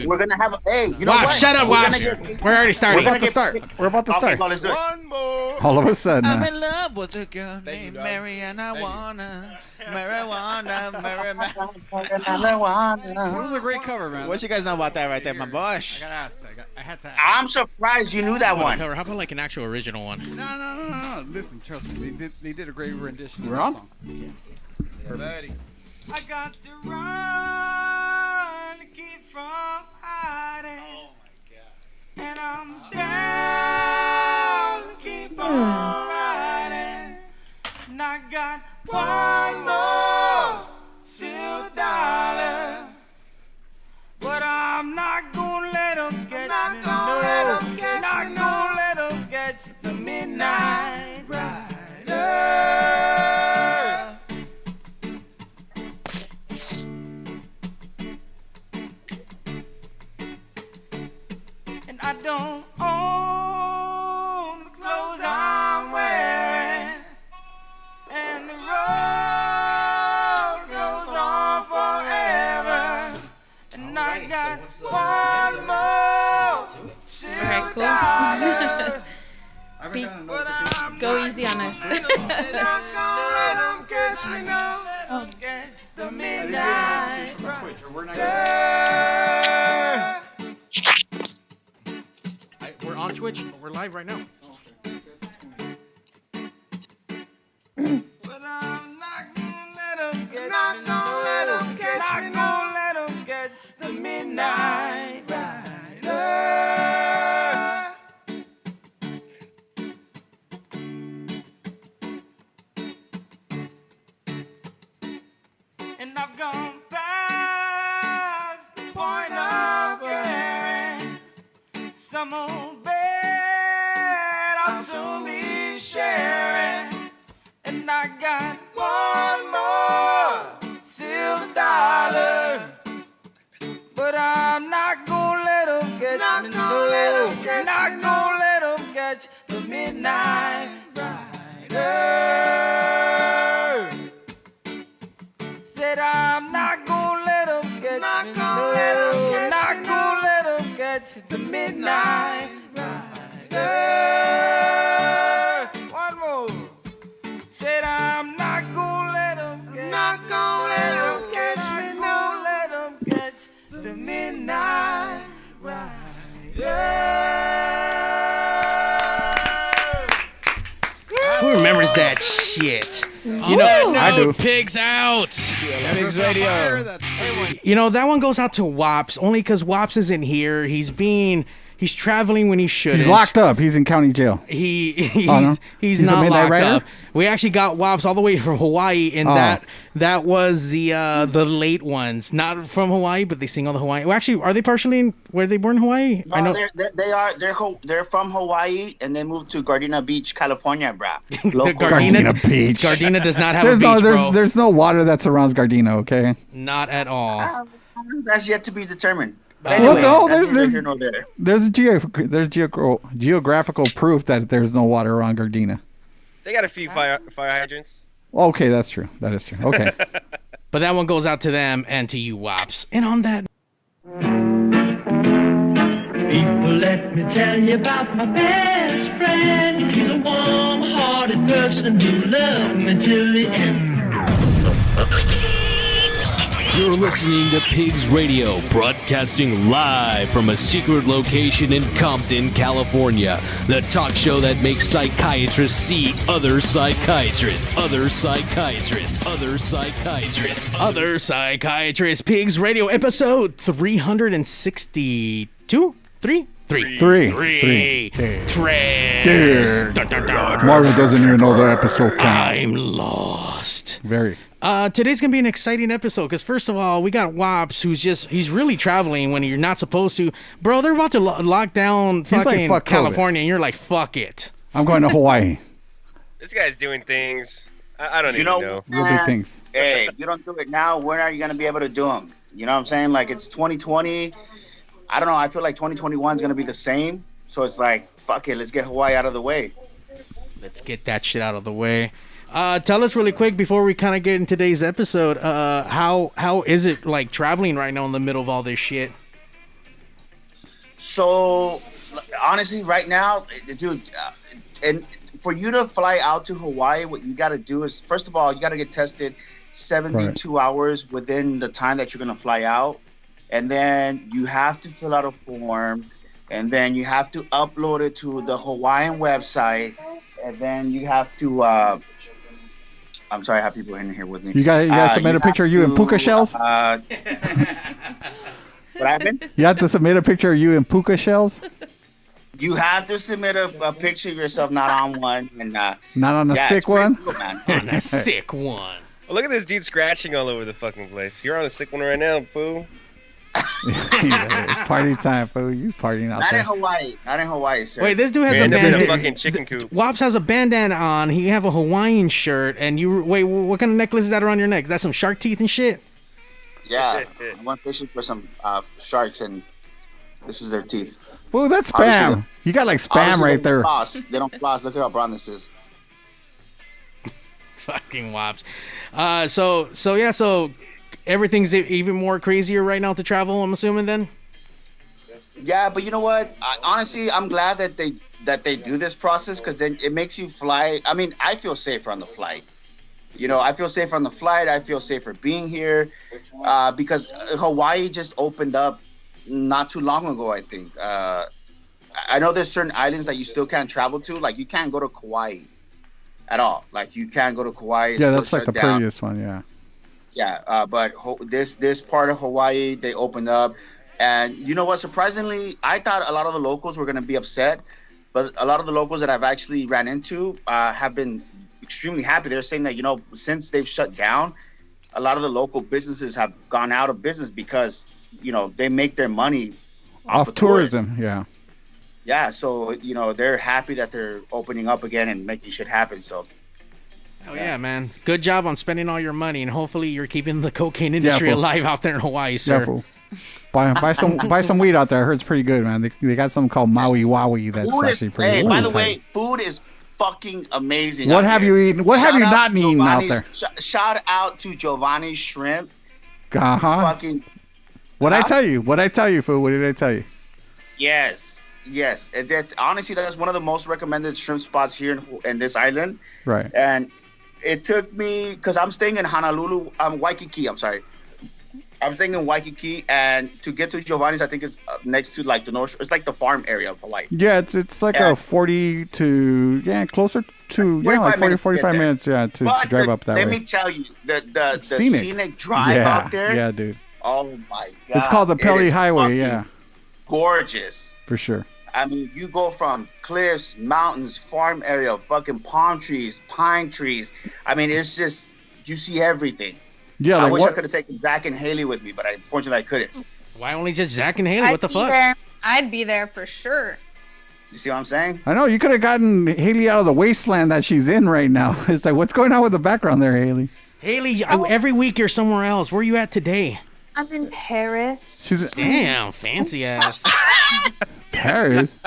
We're gonna have. Hey, you know Wops, what? shut up, Wops. We're already starting. We're about to start. We're about to start. Well, let's do it. One more. All of a sudden. I'm in love with a girl named Mary, and I wanna marijuana. That was a great cover, man. What you guys know about that right there, my boy? I gotta ask. I had to ask. I'm surprised you knew that one. How about like an actual original one? No. Listen, trust me. They did a great rendition of We're that on? song. Buddy. I got to run to keep from hiding. Oh my God. And I'm down to keep on riding. And I got one more silver dollar. But I'm not gonna let them get me. Not gonna let them get the midnight rider. I don't own the clothes I'm wearing, and the road goes on forever, and I got one more silver dollar. Go easy on us. Not gonna let them catch me now. Catch the midnight rider. We're on Twitch. We're live right now. But I'm not gonna let them catch me. Not gonna let them catch the midnight rider. And I've gone past the point of caring. Some old bed I'll soon be sharing. And I got one more silver dollar. But I'm not gonna let them catch me. Not gonna let them catch the midnight rider. Said I'm not gonna let them catch me. Not gonna let them catch the midnight rider. One more. Said I'm not gonna let them catch me. Not let them catch the midnight rider. Who remembers that shit? You know, I do. Pigs out. PigzRadio. You know, that one goes out to Wops, only because Wops isn't here. He's traveling when he shouldn't. He's locked up. He's in county jail. He's no? he's He's a not midnight locked rider? up. We actually got Wops all the way from Hawaii, and that was the late ones, not from Hawaii, but they sing all the Hawaii. Well, actually, are they partially were they born in Hawaii? No, I know they're from Hawaii and they moved to Gardena Beach, California, bro. Gardena Beach. Gardena does not have a beach, bro. There's no water that surrounds Gardena, okay? Not at all. That's yet to be determined. But Well, anyway, no, that's there's neither here nor there. there's geographical proof that there's no water around Gardena. They got a few fire hydrants. Okay, that's true. That is true. Okay. But that one goes out to them and to you, Wops. And on that. People, let me tell you about my best friend. He's a warm-hearted person who loved me till the end. You're listening to Pigs Radio, broadcasting live from a secret location in Compton, California. The talk show that makes psychiatrists see other psychiatrists, other psychiatrists, other psychiatrists, Other Psychiatrist Pigs Radio, episode 362? Three. Tres. Dun, dun, dun. Mario doesn't even know the episode count. I'm lost. Very. Today's gonna be an exciting episode because first of all, we got Wops, he's really traveling when you're not supposed to. Bro, they're about to lock down fucking fuck California, and you're like, fuck it. I'm going to Hawaii. This guy's doing things. I don't even know. Real big things. Hey, if you don't do it now, when are you going to be able to do them? You know what I'm saying? Like, it's 2020. I don't know. I feel like 2021 is going to be the same. So it's like, fuck it. Let's get Hawaii out of the way. Let's get that shit out of the way. Tell us really quick before we kind of get in today's episode, how is it like traveling right now in the middle of all this shit? So, honestly, right now, dude, and for you to fly out to Hawaii, what you got to do is, first of all, you got to get tested 72 hours within the time that you're going to fly out. And then you have to fill out a form. And then you have to upload it to the Hawaiian website. And then you have to... I'm sorry, I have people in here with me. You got to submit a picture of you in puka shells? What happened? You have to submit a picture of you in puka shells? You have to submit a picture of yourself not on one. And not on a sick one? Cool, man. On a sick one. Well, look at this dude scratching all over the fucking place. You're on a sick one right now, boo. It's party time, fool. You partying out Not there. in Hawaii. Not in Hawaii, sir. Wait, this dude has a in a bandana. fucking chicken coop. Wops has a bandana on. He have a Hawaiian shirt, and you wait. What kind of necklace is that around your neck? Is that some shark teeth and shit? Yeah, I went fishing for some sharks, and this is their teeth. Fool, that's Obviously, spam. You got like spam right there. They don't floss. Look at how brown this is. Fucking Wops. So everything's even more crazier right now to travel, I'm assuming then? Yeah, but you know what? Honestly, I'm glad that they do this process, because then it makes you fly. I mean, I feel safer on the flight. I feel safer on the flight. I feel safer being here because Hawaii just opened up not too long ago, I think. I know there's certain islands that you still can't travel to. Like, you can't go to Kauai at all. Like, you can't go to Kauai. Yeah, that's like the prettiest one, yeah. Yeah, but this part of Hawaii, they opened up. And you know what? Surprisingly, I thought a lot of the locals were going to be upset. But a lot of the locals that I've actually ran into have been extremely happy. They're saying that, since they've shut down, a lot of the local businesses have gone out of business because, they make their money off tourism. Yeah. Yeah, so, they're happy that they're opening up again and making shit happen. So, oh yeah, man. Good job on spending all your money, and hopefully you're keeping the cocaine industry alive out there in Hawaii, sir. Yeah, fool. Buy some weed out there. I heard it's pretty good, man. They got something called Maui Wowie that's actually pretty good. By the way, food is fucking amazing. What have you eaten? What have you not eaten out there? Shout out to Giovanni's Shrimp. Fucking. What'd I tell you, fool? What did I tell you? Yes. And that's one of the most recommended shrimp spots here in this island. Right. And it took me, because I'm staying in Honolulu, Waikiki. I'm sorry. I'm staying in Waikiki, and to get to Giovanni's, I think it's next to like the North. It's like the farm area of Hawaii. Yeah, it's like a 40 to closer to 45 minutes to drive up that way. Let me tell you, the scenic drive out there. Yeah, dude. Oh my God. It's called the Pele Highway. Yeah. Gorgeous. For sure. I mean, you go from cliffs, mountains, farm area, fucking palm trees, pine trees. I mean, it's just, you see everything. Yeah, I wish I could have taken Zach and Haley with me, but unfortunately I couldn't. Why only just Zach and Haley? What the fuck? I'd be there for sure. You see what I'm saying? I know, you could have gotten Haley out of the wasteland that she's in right now. It's like, what's going on with the background there, Haley? Haley, every week you're somewhere else. Where are you at today? I'm in Paris. Damn, fancy ass. Paris?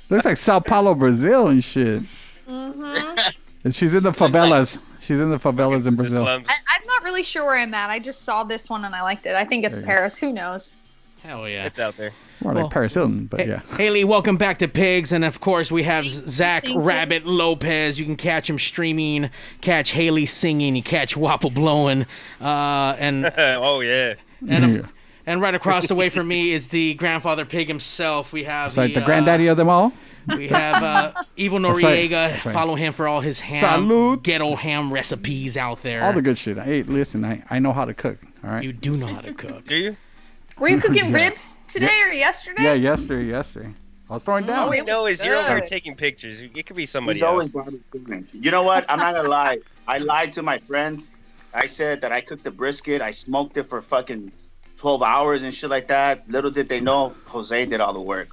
Looks like Sao Paulo, Brazil and shit. Mm-hmm. And she's in the favelas. She's in the favelas in Brazil. I'm not really sure where I'm at. I just saw this one and I liked it. I think it's Paris. Who knows? Hell yeah. It's out there. More like Paris Hilton, but yeah. Haley, welcome back to Pigs. And of course, we have Zach Rabbit Lopez. You can catch him streaming, catch Haley singing, you catch Wapple blowing. And oh, yeah. And right across the way from me is the grandfather pig himself. We have the granddaddy of them all. We have Evil Noriega. That's right. Follow him for all his ghetto ham recipes out there. All the good shit. Hey, listen, I know how to cook. All right. You do know how to cook. Do you? Were you cooking ribs today or yesterday? Yeah, yesterday. I was throwing down. All we know is you're over here taking pictures. It could be somebody else. else. You know what? I'm not gonna lie. I lied to my friends. I said that I cooked the brisket. I smoked it for fucking 12 hours and shit like that. Little did they know, Jose did all the work.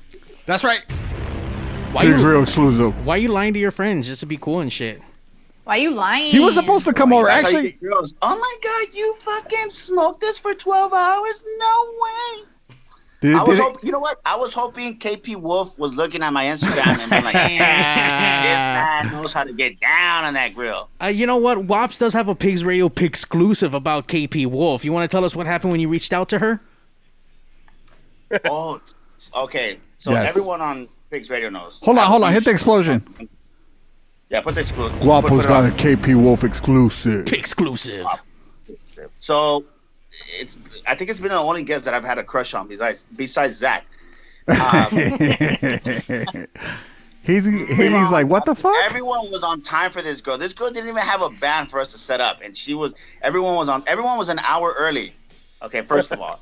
That's right. Real exclusive. Why are you lying to your friends just to be cool and shit? Why are you lying? He was supposed to come over. Actually, girls, oh my God, you fucking smoked this for 12 hours? No way. You know what? I was hoping KP Wolf was looking at my Instagram and being like, this man knows how to get down on that grill. You know what? Wops does have a Pigs Radio exclusive about KP Wolf. You want to tell us what happened when you reached out to her? Oh, Okay, so Yes. everyone on Pigs Radio knows. Hold on. Hit the explosion. Yeah, put the explosion. Guapo's got a KP Wolf exclusive. Exclusive. So, I think it's been the only guest that I've had a crush on besides Zach. He's like, what the fuck? Everyone was on time for this girl. This girl didn't even have a band for us to set up, and everyone was an hour early. Okay, first of all.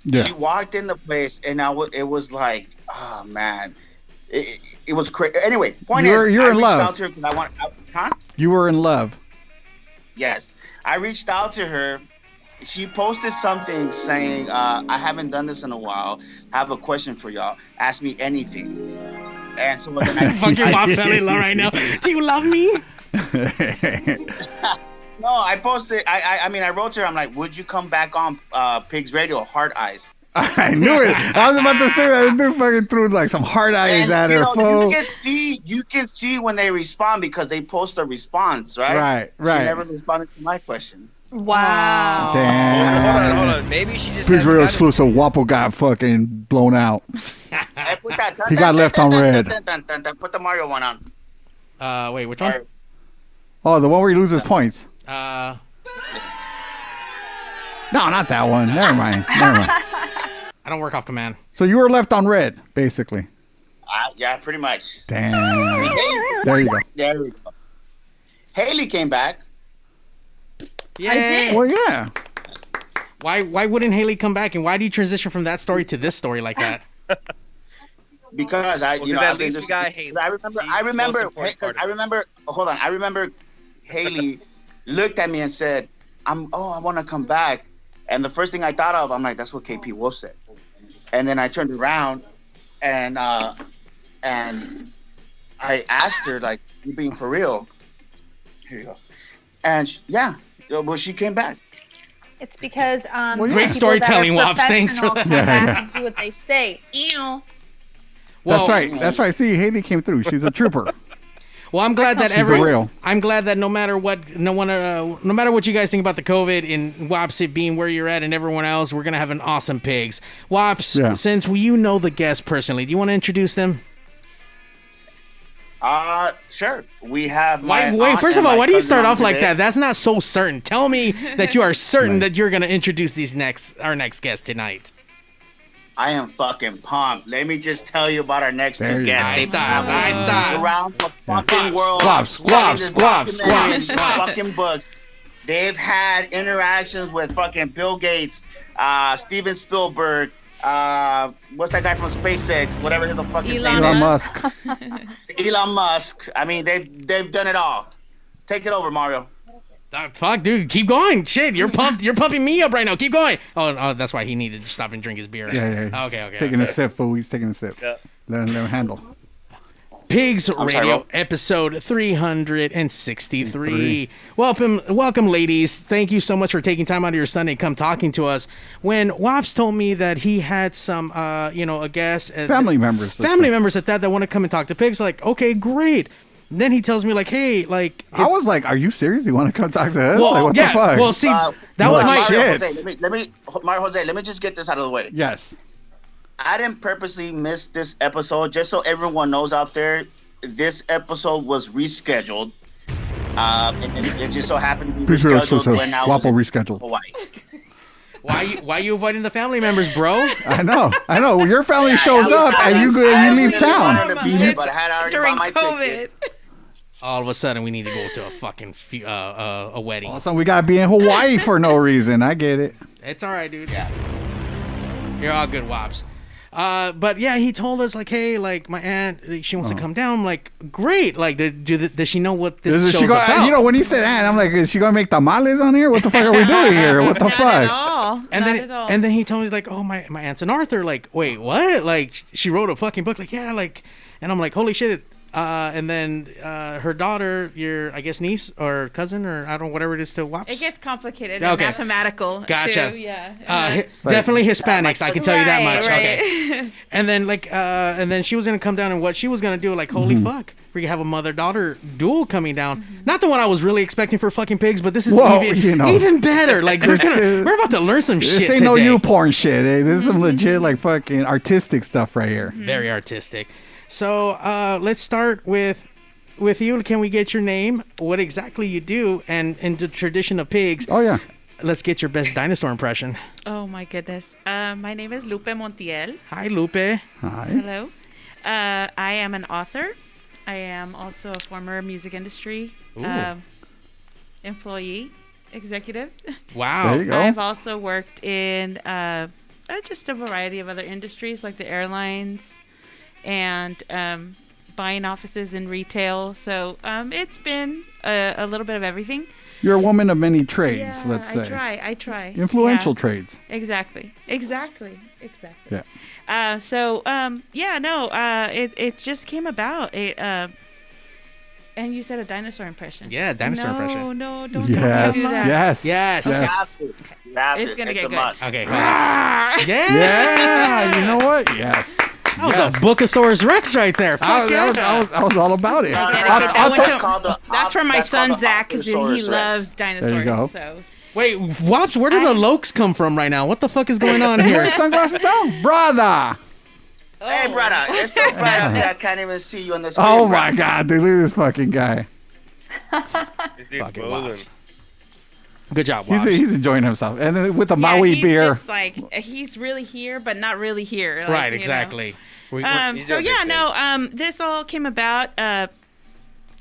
Yeah. She walked in the place, and it was like, oh man, it was crazy. Anyway, point is, you're in love. Out to her 'cause I want, huh? You were in love. Yes, I reached out to her. She posted something saying, "I haven't done this in a while. I have a question for y'all. Ask me anything." And so then I fucking Wops sounding low right now. Do you love me? No, I posted. I mean, I wrote to her. I'm like, would you come back on Pigs Radio? Hard eyes. I knew it. I was about to say that. This dude fucking threw like some hard eyes at her. You can see when they respond because they post a response, right? Right. She never responded to my question. Wow. Damn. Hold on. Maybe she just. Pigs Radio exclusive. Wapo got fucking blown out. Hey, put that, He got left on red. Put the Mario one on. Wait, which one? Oh, the one where he loses points. No, not that one. Never mind. I don't work off command. So you were left on red, basically. Yeah, pretty much. Damn. There you go. There we go. Haley came back. Yeah. Well, yeah. Why wouldn't Haley come back, and why do you transition from that story to this story like that? Because at least we got Haley. I remember. Hold on. I remember Haley looked at me and said, I want to come back. And the first thing I thought of, I'm like, that's what KP Wolf said. And then I turned around and I asked her, like, you being for real? Here you go. And she came back. It's because great storytelling, Wops. Thanks for that. Come back and do what they say. Ew. That's right. See, Haley came through. She's a trooper. Well, I'm glad that I'm glad that no matter what you guys think about the COVID and Wops it being where you're at and everyone else, we're gonna have an awesome Pigs. Wops, since you know the guests personally, do you want to introduce them? Sure. We have. Wait. First of all, why do you start off like that? That's not so certain. Tell me that you are certain that you're gonna introduce our next guest tonight. I am fucking pumped. Let me just tell you about our next two guests. I stop. Around the fucking world. Guaps. Fucking books. They've had interactions with fucking Bill Gates, Steven Spielberg, what's that guy from SpaceX? Whatever the fuck his name is. Elon Musk. Elon Musk. I mean, they've done it all. Take it over, Mario. Fuck, dude, keep going. Shit, you're pumped. You're pumping me up right now. Keep going. Oh, that's why he needed to stop and drink his beer. Yeah. Okay. Taking a sip, fool. He's taking a sip. Yeah. Let him handle. Pigs Radio, episode 363. Welcome, ladies. Thank you so much for taking time out of your Sunday to come talking to us. When Wops told me that he had some, a guest, family members at that want to come and talk to Pigs, like, okay, great. Then he tells me, like, hey, like... I was like, are you serious? You want to come talk to us? Well, like, what the fuck? Well, see, that was my... shit. Jose, let me just get this out of the way. Yes. I didn't purposely miss this episode. Just so everyone knows out there, this episode was rescheduled. And it just so happened to be rescheduled when I was in Hawaii. Why you avoiding the family members, bro? I know. Your family shows up and you leave town. During COVID. All of a sudden, we need to go to a fucking a wedding. Also, we gotta be in Hawaii for no reason. I get it. It's all right, dude. Yeah. You're all good, Wops. But yeah, he told us, like, hey, like, my aunt, she wants to come down. I'm like, great. Like, does she know what this show's about? You know, when he said aunt, I'm like, is she gonna make tamales on here? What the fuck are we doing here? What the fuck? And then he told me, like, oh, my aunt's an author. Like, wait, what? Like, she wrote a fucking book. Like, yeah, like, and I'm like, holy shit. And then her daughter, your, I guess, niece or cousin or I don't know, whatever it is to Wops. It gets complicated and mathematical. Gotcha. Too, yeah. Definitely Hispanics. I can tell you that much. Right. Okay. And then and then she was gonna come down and what she was gonna do, like, holy fuck. We have a mother-daughter duel coming down. Not the one I was really expecting for fucking pigs, but this is even better. Like we're about to learn some shit This ain't today. no YouPorn shit. Eh? This is some legit like fucking artistic stuff right here. Very artistic. So let's start with you. Can we get your name, what exactly you do, and in the tradition of pigs? Oh yeah. Let's get your best dinosaur impression. Oh my goodness. My name is Lupe Montiel. Hi, Lupe. Hi. Hello. I am an author. I am also a former music industry employee, executive. Wow. There you go. I've also worked in just a variety of other industries like the airlines and buying offices in retail. So it's been a little bit of everything. You're a woman of many trades, let's say. I try. Influential trades. Exactly. Yeah. It just came about. And you said a dinosaur impression. Yeah, dinosaur impression. No, don't Yes, do that. yes. It's gonna get good. Okay. Yeah, you know what? Yes. That was a Bookosaurus Rex right there. I was all about it. That's for my son Zach, because he loves dinosaurs. There you go. So. Wait, Wops, where do the lokes come from right now? What the fuck is going on here? Sunglasses down, brother. Hey, brother, it's so bright out there. I can't even see you on the screen. Oh my God, dude, look at this fucking guy. This dude's bowling. Good job, Wops. He's enjoying himself, and then with the Maui he's beer. Just like he's really here, but not really here. Like, right, exactly. This all came about.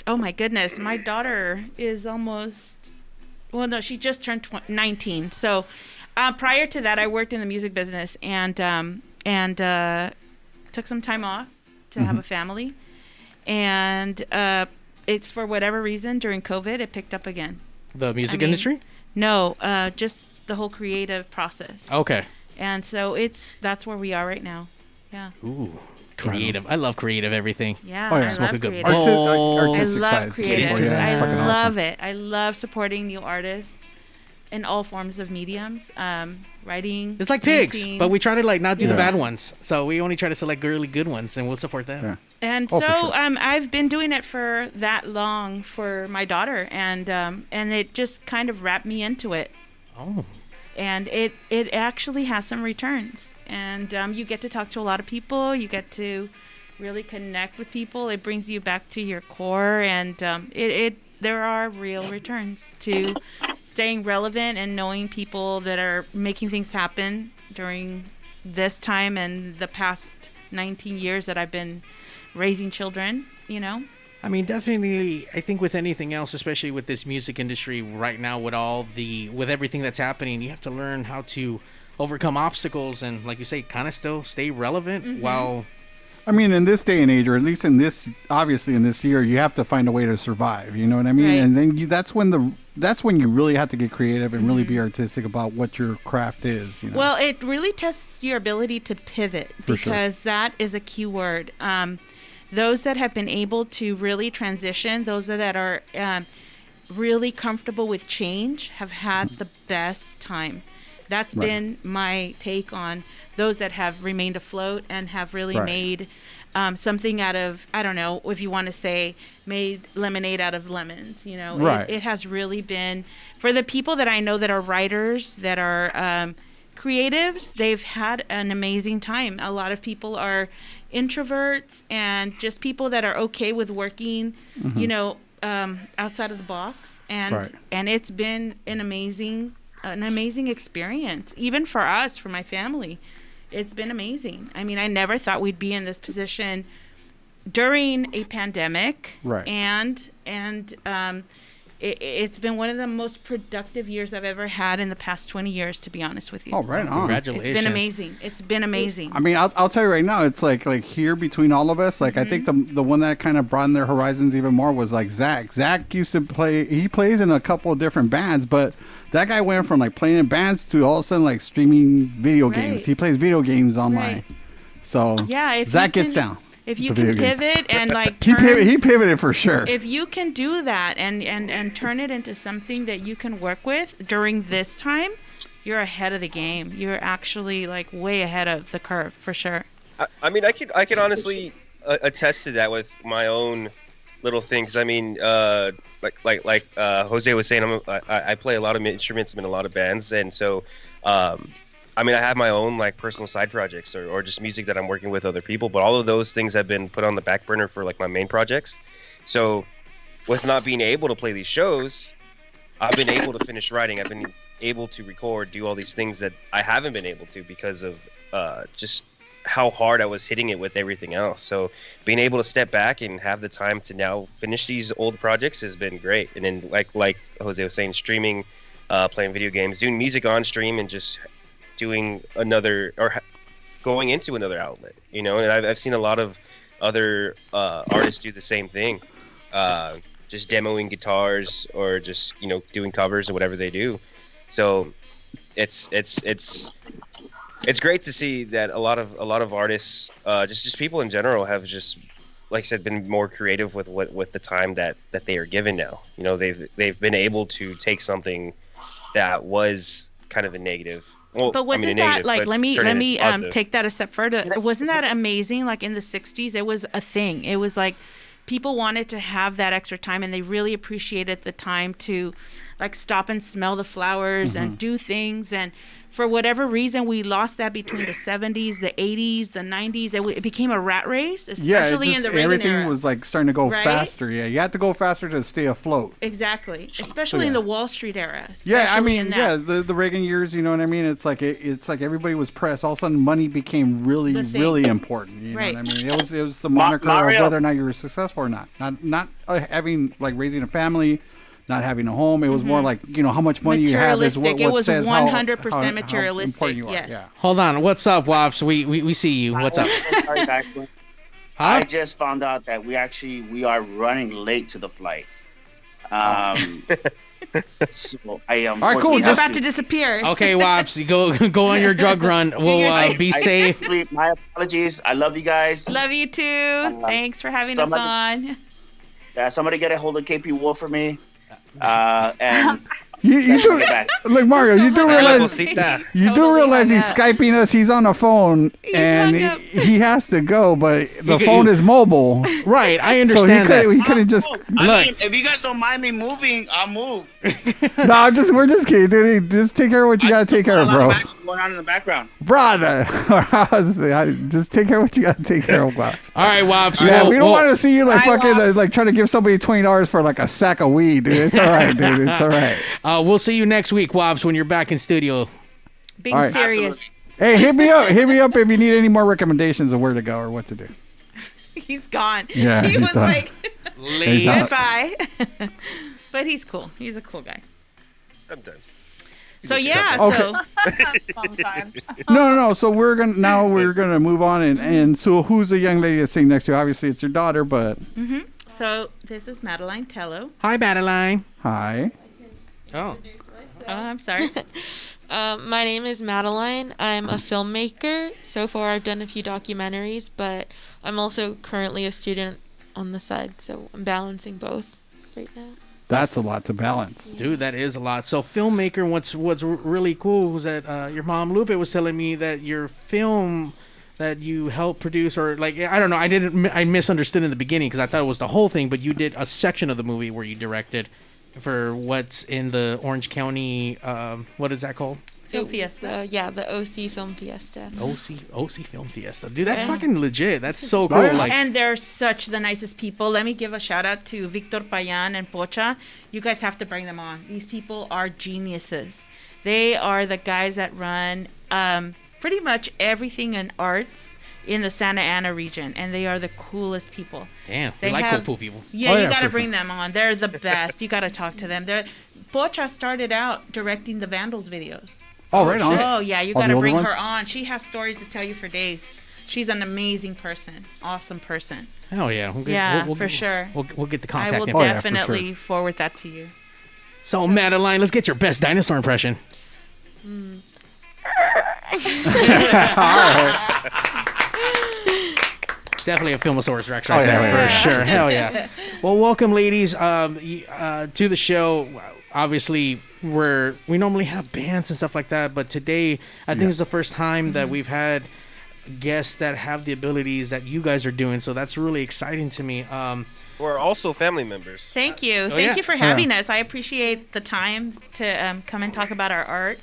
Oh my goodness, my daughter is almost. Well, no, she just turned 19. So, prior to that, I worked in the music business and took some time off to have a family, and it's for whatever reason during COVID it picked up again. The music industry? No, just the whole creative process. Okay. And so that's where we are right now. Yeah. Ooh, creative. I love creative everything. Yeah. Oh, yeah. I Smoke love a good creative. bowl. I love creative. I fucking love awesome. it. I love supporting new artists in all forms of mediums. Writing. It's like pigs, painting. but we try to like not do the bad ones. So we only try to select really good ones, and we'll support them. Yeah. And for so sure. I've been doing it for that long for my daughter, and it just kind of wrapped me into it. Oh. And it actually has some returns, and you get to talk to a lot of people. You get to really connect with people. It brings you back to your core, and there are real returns to staying relevant and knowing people that are making things happen during this time and the past 19 years that I've been raising children, I mean, definitely, I think with anything else, especially with this music industry right now, with everything that's happening, you have to learn how to overcome obstacles and, like you say, kind of still stay relevant while... I mean, in this day and age, or at least in this year, you have to find a way to survive. You know what I mean? Right. And then that's when you really have to get creative and really be artistic about what your craft is. You know? Well, it really tests your ability to pivot because that is a key word. Those that have been able to really transition, those that are really comfortable with change, have had the best time. That's been my take on those that have remained afloat and have really made something out of, I don't know if you want to say, made lemonade out of lemons. It has really been, for the people that I know that are writers, that are creatives, they've had an amazing time. A lot of people are introverts and just people that are okay with working, outside of the box. And it's been an amazing experience, even for us, for my family. It's been amazing. I mean, I never thought we'd be in this position during a pandemic, and it's been one of the most productive years I've ever had in the past 20 years, to be honest with you. Oh, right on. Congratulations. It's been amazing. It's been amazing. I mean, I'll tell you right now, it's like here between all of us, like I think the one that kind of broadened their horizons even more was like Zach. Zach used to he plays in a couple of different bands, but that guy went from like playing in bands to all of a sudden like streaming video games. He plays video games online. So yeah, Zach gets down. If you can pivot and like he pivoted for sure. If you can do that and turn it into something that you can work with during this time, you're ahead of the game. You're actually like way ahead of the curve for sure. I mean, I could honestly attest to that with my own little things. I mean, like Jose was saying, I play a lot of instruments. I'm in a lot of bands, and so I mean, I have my own like personal side projects or just music that I'm working with other people, but all of those things have been put on the back burner for like my main projects. So with not being able to play these shows, I've been able to finish writing. I've been able to record, do all these things that I haven't been able to because of just how hard I was hitting it with everything else. So being able to step back and have the time to now finish these old projects has been great. And then like Jose was saying, streaming, playing video games, doing music on stream, and just doing another or going into another outlet, you know. And I've seen a lot of other artists do the same thing, just demoing guitars or just, you know, doing covers or whatever they do. So it's great to see that a lot of artists, just people in general, have just, like I said, been more creative with the time that they are given now. You know, they've been able to take something that was kind of a negative. Well, but wasn't that like, let me take that a step further. Wasn't that amazing? Like in the 60s, it was a thing. It was like people wanted to have that extra time, and they really appreciated the time to like stop and smell the flowers and do things. And for whatever reason, we lost that between the 70s, the 80s, the 90s. It became a rat race, especially in the Reagan everything era. was like starting to go faster. Yeah, you had to go faster to stay afloat. Exactly, especially in the Wall Street era. Yeah, I mean, the Reagan years. You know what I mean? It's like everybody was pressed. All of a sudden, money became really important. You know what I mean? It was the moniker of whether or not you were successful or not. Not having like raising a family, not having a home. It was more like, you know, how much money you have is what it was says 100% materialistic. Yes. Yeah. Hold on. What's up, Guaps? We see you. What's up? I just found out that we are running late to the flight. So I am. All right, cool. He's about to disappear. Okay, Wops, go on your drug run. We'll be safe. My apologies. I love you guys. Love you too. Thanks for having us on. Yeah, somebody get a hold of KP Wolf for me. And you do look, Mario. You do realize he's Skyping us. He's on the phone and he has to go, but the phone is mobile. Right, I understand so he couldn't just look. I mean, if you guys don't mind me moving, I'll move. No, we're just kidding, dude. Just take care of what you gotta take care of, bro. Going on in the background, brother. Just take care of what you gotta take care of, Wops. All right, Wops. Yeah, we don't want to see you like fucking like trying to give somebody $20 for like a sack of weed, dude. It's all right, dude. It's all right. We'll see you next week, Wops, when you're back in studio. Being serious. Hey, hit me up if you need any more recommendations of where to go or what to do. He's gone. Yeah, he was done. like, goodbye. But he's cool. He's a cool guy. I'm done. So yeah, No. So we're gonna move on and so who's the young lady that's sitting next to you? Obviously, it's your daughter, but. So this is Madeline Tello. Hi, Madeline. Hi. Oh, I'm sorry. My name is Madeline. I'm a filmmaker. So far, I've done a few documentaries, but I'm also currently a student on the side, so I'm balancing both right now. That's a lot to balance. Dude, that is a lot. So filmmaker, what's really cool was that your mom, Lupe, was telling me that your film that you helped produce, or like, I don't know, I misunderstood in the beginning because I thought it was the whole thing, but you did a section of the movie where you directed for what's in the Orange County, what is that called? Film Fiesta. The OC Film Fiesta. OC Film Fiesta. Dude, that's fucking legit. That's so cool. And they're such the nicest people. Let me give a shout out to Victor Payan and Pocha. You guys have to bring them on. These people are geniuses. They are the guys that run pretty much everything in arts in the Santa Ana region, and they are the coolest people. Damn, they like cool people. Yeah, you got to bring them on. They're the best. You got to talk to them. Pocha started out directing the Vandals videos. Oh, right on. Oh, yeah, you got to bring her on. She has stories to tell you for days. She's an amazing person. Awesome person. Hell yeah. We'll for sure. We'll get the contact info. I will definitely forward that to you. So, Madeline, let's get your best dinosaur impression. Definitely a Filmosaurus Rex right there, for sure. Hell yeah. Well, welcome, ladies, to the show. Obviously, we normally have bands and stuff like that, but today I think it's the first time that we've had guests that have the abilities that you guys are doing. So that's really exciting to me. We're also family members. Thank you. Thank you for having us. I appreciate the time to come and talk about our art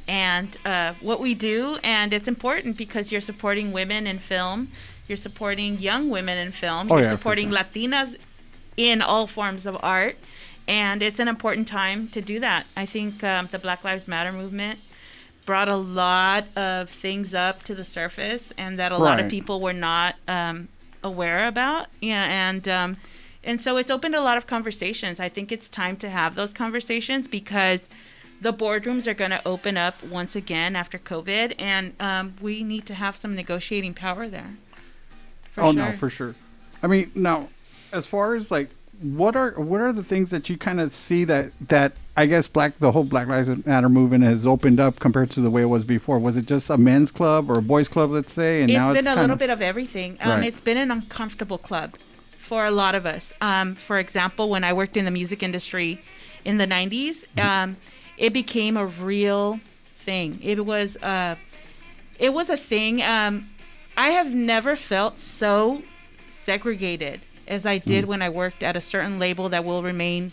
and what we do. And it's important because you're supporting women in film. You're supporting young women in film. You're supporting Latinas in all forms of art. And it's an important time to do that. I think the Black Lives Matter movement brought a lot of things up to the surface and that a lot of people were not aware about. Yeah, and so it's opened a lot of conversations. I think it's time to have those conversations because the boardrooms are going to open up once again after COVID, and we need to have some negotiating power there. No, for sure. I mean, now, as far as like, what are the things that you kind of see that I guess the whole Black Lives Matter movement has opened up compared to the way it was before? Was it just a men's club or a boys club, let's say? And it's been a little bit of everything. It's been an uncomfortable club for a lot of us. For example, when I worked in the music industry in the 90s, it became a real thing. It was a thing. I have never felt so segregated as I did when I worked at a certain label that will remain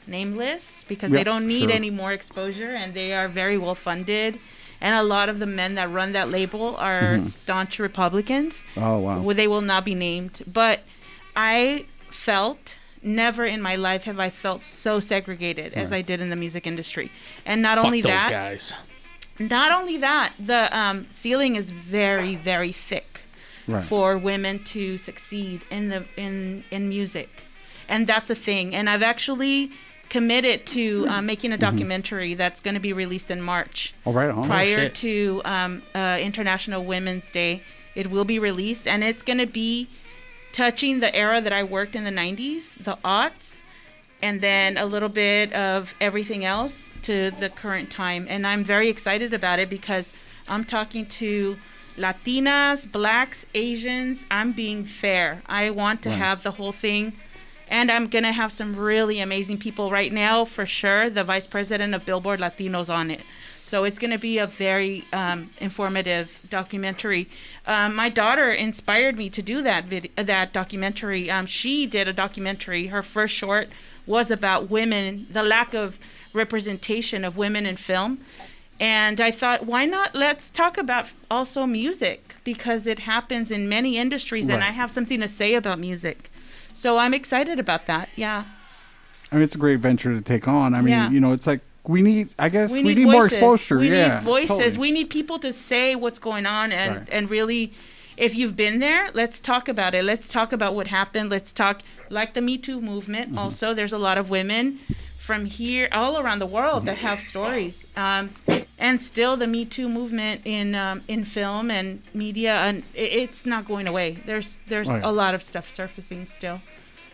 nameless because they don't need any more exposure and they are very well funded. And a lot of the men that run that label are staunch Republicans. Oh, wow. Well, they will not be named. But I felt, never in my life have I felt so segregated as I did in the music industry. And not only that, those guys. Not only that, the ceiling is very, very thick for women to succeed in music. And that's a thing. And I've actually committed to making a documentary that's going to be released in March. Prior to International Women's Day. It will be released, and it's going to be touching the era that I worked in the 90s, the aughts, and then a little bit of everything else to the current time. And I'm very excited about it because I'm talking to Latinas, Blacks, Asians. I'm being fair. I want to have the whole thing. And I'm going to have some really amazing people right now, for sure. The vice president of Billboard Latinos on it. So it's going to be a very informative documentary. My daughter inspired me to do that documentary. She did a documentary. Her first short was about women, the lack of representation of women in film. And I thought, why not let's talk about also music, because it happens in many industries, and I have something to say about music. So I'm excited about that. Yeah. I mean, it's a great venture to take on. I mean, you know, it's like we need voices. more exposure. We need voices. Totally. We need people to say what's going on and really, if you've been there, let's talk about it. Let's talk about what happened. Let's talk like the Me Too movement. Also, there's a lot of women from here all around the world that have stories. And still the Me Too movement in film and media, and it's not going away. There's a lot of stuff surfacing still.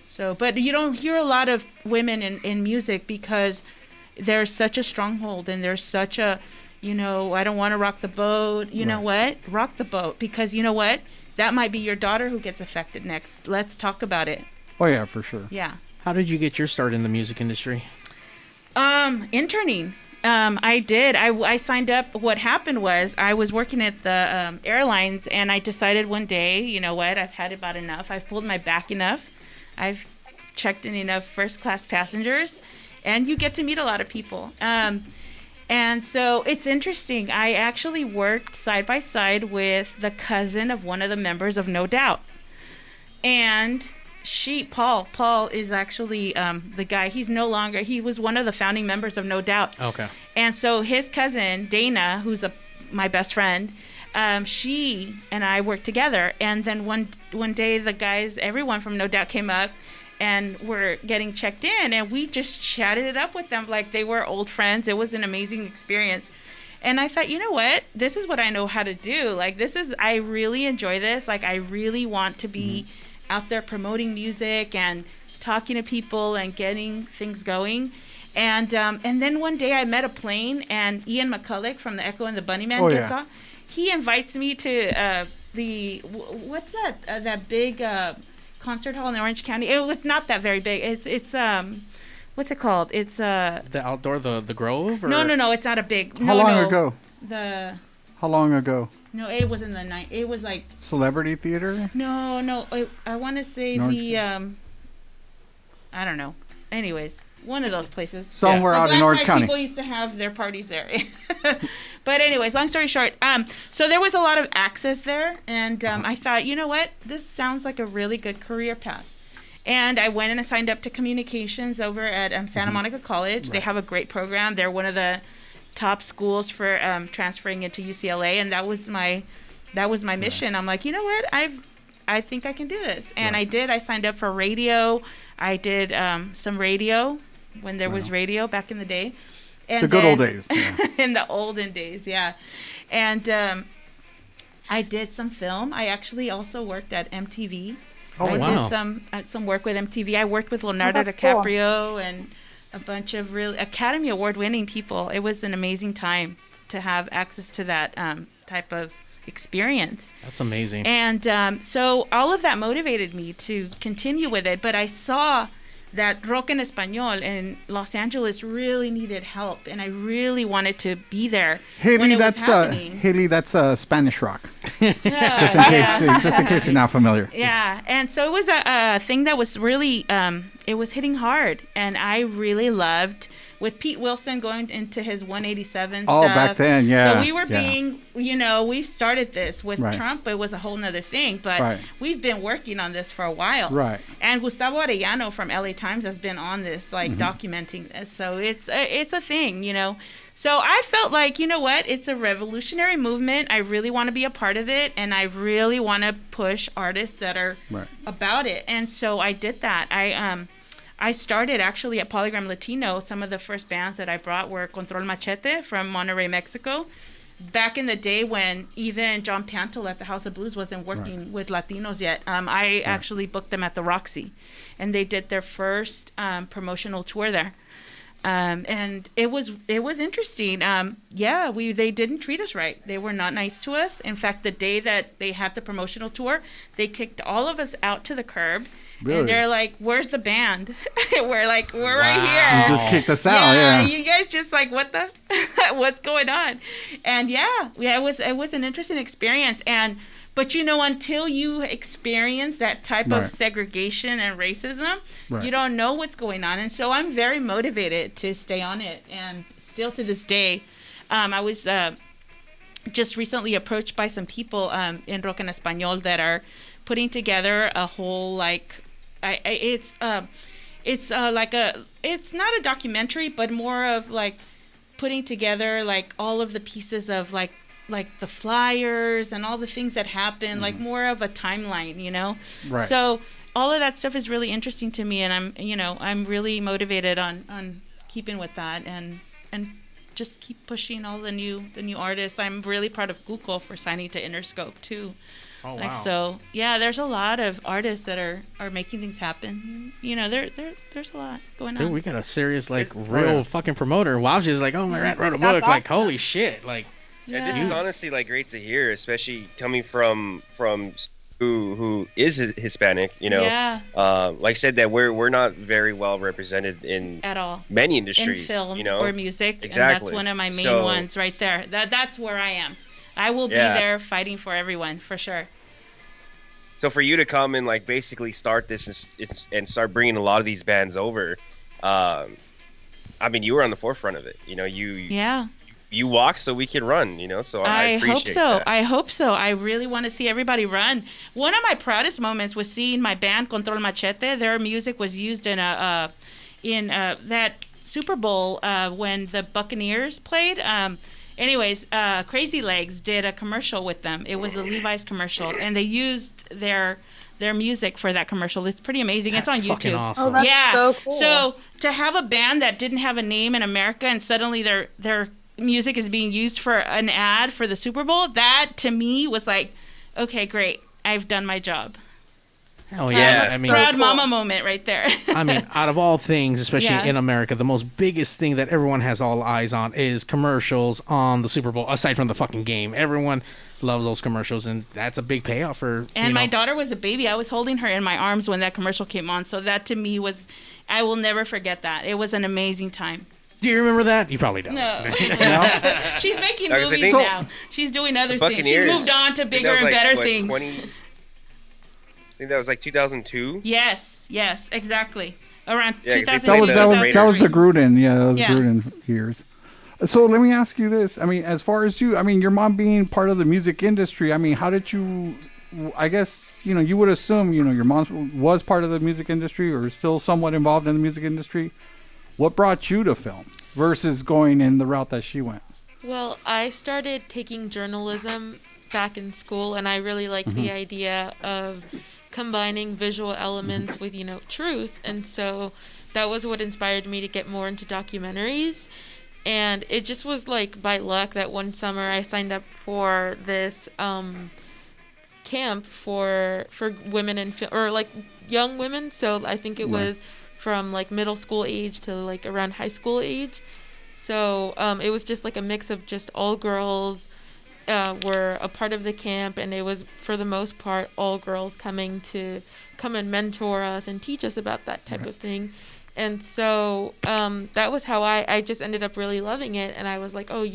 So, but you don't hear a lot of women in music because there's such a stronghold and there's such a, you know, I don't want to rock the boat. You know what? Rock the boat, because you know what? That might be your daughter who gets affected next. Let's talk about it. Oh yeah, for sure. Yeah. How did you get your start in the music industry? Interning. I did. I signed up. What happened was I was working at the airlines, and I decided one day, you know what? I've had about enough. I've pulled my back enough. I've checked in enough first-class passengers, and you get to meet a lot of people. And so it's interesting. I actually worked side by side with the cousin of one of the members of No Doubt, and Paul is actually the guy. He was one of the founding members of No Doubt. Okay. And so his cousin, Dana, who's my best friend, she and I worked together. And then one day the guys, everyone from No Doubt came up and were getting checked in, and we just chatted it up with them like they were old friends. It was an amazing experience. And I thought, you know what? This is what I know how to do. Like, I really enjoy this. Like, I really want to be out there promoting music and talking to people and getting things going. And then one day I met a plane, and Ian McCulloch from the Echo and the Bunnymen gets on. He invites me to what's that big concert hall in Orange County. It was not that very big. It's what's it called? It's the outdoor, the Grove? Or? No, it's not a big. How long ago? How long ago? No, it was in the night. It was like Celebrity Theater. No. I want to say I don't know. Anyways, one of those places. Somewhere out in Orange County. People used to have their parties there. But anyways, long story short, so there was a lot of access there, and I thought, you know what, this sounds like a really good career path. And I went and I signed up to communications over at Santa Monica College. Right. They have a great program. They're one of the top schools for transferring into UCLA, and that was my mission. Right. I'm like, you know what, I think I can do this, and I did. I signed up for radio. I did some radio when there was radio back in the day. And the good old days. Yeah. In the olden days, yeah. And I did some film. I actually also worked at MTV. I did some work with MTV. I worked with Leonardo DiCaprio and a bunch of really Academy Award-winning people. It was an amazing time to have access to that type of experience. That's amazing. And so all of that motivated me to continue with it. But I saw that rock en español in Los Angeles really needed help, and I really wanted to be there. Haley, that's Spanish rock. just in case you're not familiar. Yeah, and so it was a thing that was really it was hitting hard, and I really loved with Pete Wilson going into his 187 stuff. Oh, back then, yeah. So we were being, we started this with Trump. It was a whole nother thing, but we've been working on this for a while. Right. And Gustavo Arellano from LA Times has been on this, documenting this. So it's a thing, So I felt like, you know what? It's a revolutionary movement. I really want to be a part of it, and I really want to push artists that are about it. And so I did that. I started actually at Polygram Latino. Some of the first bands that I brought were Control Machete from Monterrey, Mexico. Back in the day when even John Pantel at the House of Blues wasn't working with Latinos yet, I actually booked them at the Roxy, and they did their first promotional tour there. And it was interesting. They didn't treat us right. They were not nice to us. In fact, the day that they had the promotional tour, they kicked all of us out to the curb. Really? And they're like, "Where's the band?" We're like, "We're right here." You just kicked us out. Yeah. You guys just like, what the, what's going on? And it was an interesting experience. But until you experience that type of segregation and racism, you don't know what's going on. And so I'm very motivated to stay on it. And still to this day, I was just recently approached by some people in Rock en Español that are putting together a whole it's not a documentary, but more of like putting together like all of the pieces of like the flyers and all the things that happen, like more of a timeline, Right. So all of that stuff is really interesting to me, and I'm really motivated on keeping with that and just keep pushing all the new artists. I'm really proud of Google for signing to Interscope too. Oh, wow. So there's a lot of artists that are making things happen. There's a lot going on. Dude, we got a serious real fucking promoter. Wow, she's like, oh, my aunt wrote a book. Awesome. Like, holy shit, like. Yeah, this is honestly great to hear, especially coming from who is Hispanic. Like I said, that we're not very well represented in at all many industries, in film or music. Exactly. And that's one of my main ones right there. That's where I am. I will be there fighting for everyone for sure. So for you to come and basically start this and start bringing a lot of these bands over, you were on the forefront of it. You walk so we can run, so I appreciate that. I hope so. I really want to see everybody run. One of my proudest moments was seeing my band Control Machete. Their music was used in that Super Bowl when the Buccaneers played. Crazy Legs did a commercial with them. It was a Levi's commercial, and they used their music for that commercial. It's pretty amazing. That's it's on fucking YouTube. Awesome. Oh, that's so cool. So to have a band that didn't have a name in America and suddenly their music is being used for an ad for the Super Bowl, that to me was like, okay, great. I've done my job. Hell yeah. Proud mama moment right there. Out of all things, especially in America, the most biggest thing that everyone has all eyes on is commercials on the Super Bowl, aside from the fucking game. Everyone loves those commercials, and that's a big payoff for, And my daughter was a baby. I was holding her in my arms when that commercial came on, so that to me was, I will never forget that. It was an amazing time. Do you remember that? You probably don't. No. She's making No, 'cause I movies think- now. She's doing other The things. She's Buccaneers, moved on to I think bigger that was and like, better what, things. I think that was like 2002. Yes, exactly. Around Yeah, 'cause they 2002. played That was the 2003. Gruden. Yeah, that was Yeah. Gruden years. So let me ask you this. I mean, as far as you, I mean, your mom being part of the music industry, I mean, how did you, I guess, you would assume, your mom was part of the music industry or still somewhat involved in the music industry. What brought you to film versus going in the route that she went? Well, I started taking journalism back in school, and I really liked the idea of combining visual elements with, truth. And so that was what inspired me to get more into documentaries. And it just was like by luck that one summer I signed up for this camp for women in film, or like young women. So I think it was from like middle school age to like around high school age. So it was just like a mix of just all girls were a part of the camp, and it was for the most part all girls come and mentor us and teach us about that type of thing. And so that was how I just ended up really loving it. And I was like, oh,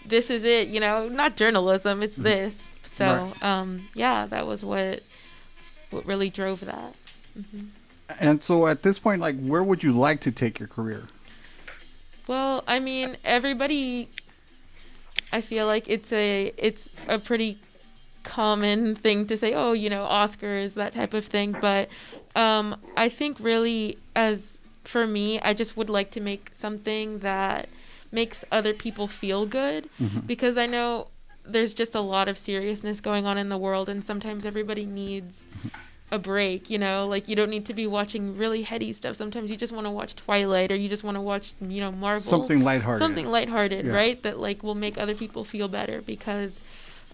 this is it, not journalism, it's this. So, that was what really drove that. And so at this point, like, where would you like to take your career? Well, I mean, everybody, I feel like it's a pretty common thing to say, oh, Oscars, that type of thing. But I think really, as for me, I just would like to make something that makes other people feel good, because I know there's just a lot of seriousness going on in the world, and sometimes everybody needs a break, like you don't need to be watching really heady stuff. Sometimes you just want to watch Twilight, or you just want to watch, Marvel. Something lighthearted. Right? That like will make other people feel better, because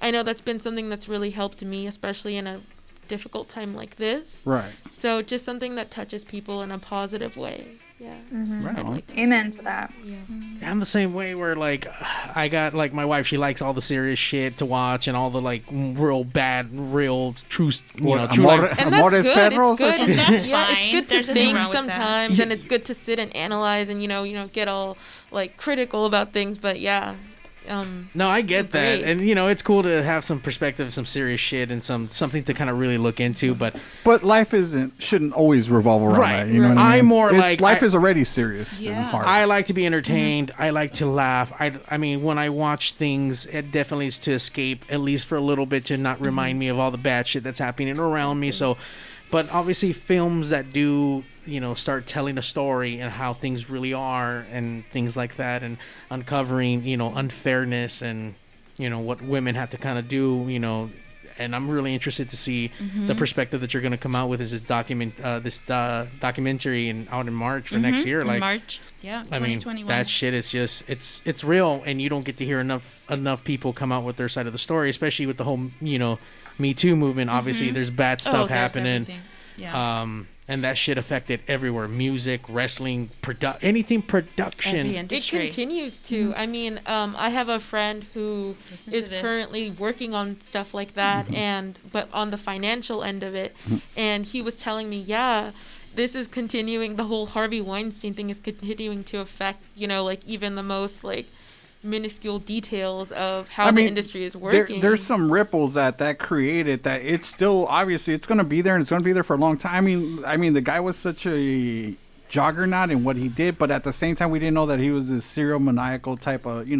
I know that's been something that's really helped me, especially in a difficult time like this. Right. So just something that touches people in a positive way. Yeah. Right I'd like to Amen to that. Yeah. I'm the same way where like I got like my wife, she likes all the serious shit to watch and all the like real bad, real true, true life. And that's good. Perros, it's good. And that's Yeah, fine. it's good to There's nothing think wrong with that. sometimes, and it's good to sit and analyze and get all like critical about things. But yeah. No, I get that, break. and it's cool to have some perspective, some serious shit, and something to kind of really look into. But life shouldn't always revolve around Right. that. You know what I mean? I'm more like life is already serious and Yeah. hard. I like to be entertained. I like to laugh. I mean, when I watch things, it definitely is to escape, at least for a little bit, to not remind me of all the bad shit that's happening around me. So, but obviously, films that do start telling a story and how things really are and things like that, and uncovering unfairness and what women have to kind of do, and I'm really interested to see the perspective that you're going to come out with as this documentary and out in March for next year. Like March, yeah, I mean, 2021. that shit is just it's real, and you don't get to hear enough people come out with their side of the story, especially with the whole Me Too movement. Obviously, there's bad stuff happening. Yeah. And that shit affected everywhere: music, wrestling, anything production. Every It industry. continues to. I mean, I have a friend who Listen to is this. currently working on stuff like that, but on the financial end of it, and he was telling me, this is continuing. The whole Harvey Weinstein thing is continuing to affect, like even the most like minuscule details of how the industry is working. There's some ripples that created that it's still obviously it's going to be there, and it's going to be there for a long time. I mean the guy was such a juggernaut in what he did, but at the same time we didn't know that he was this serial maniacal type of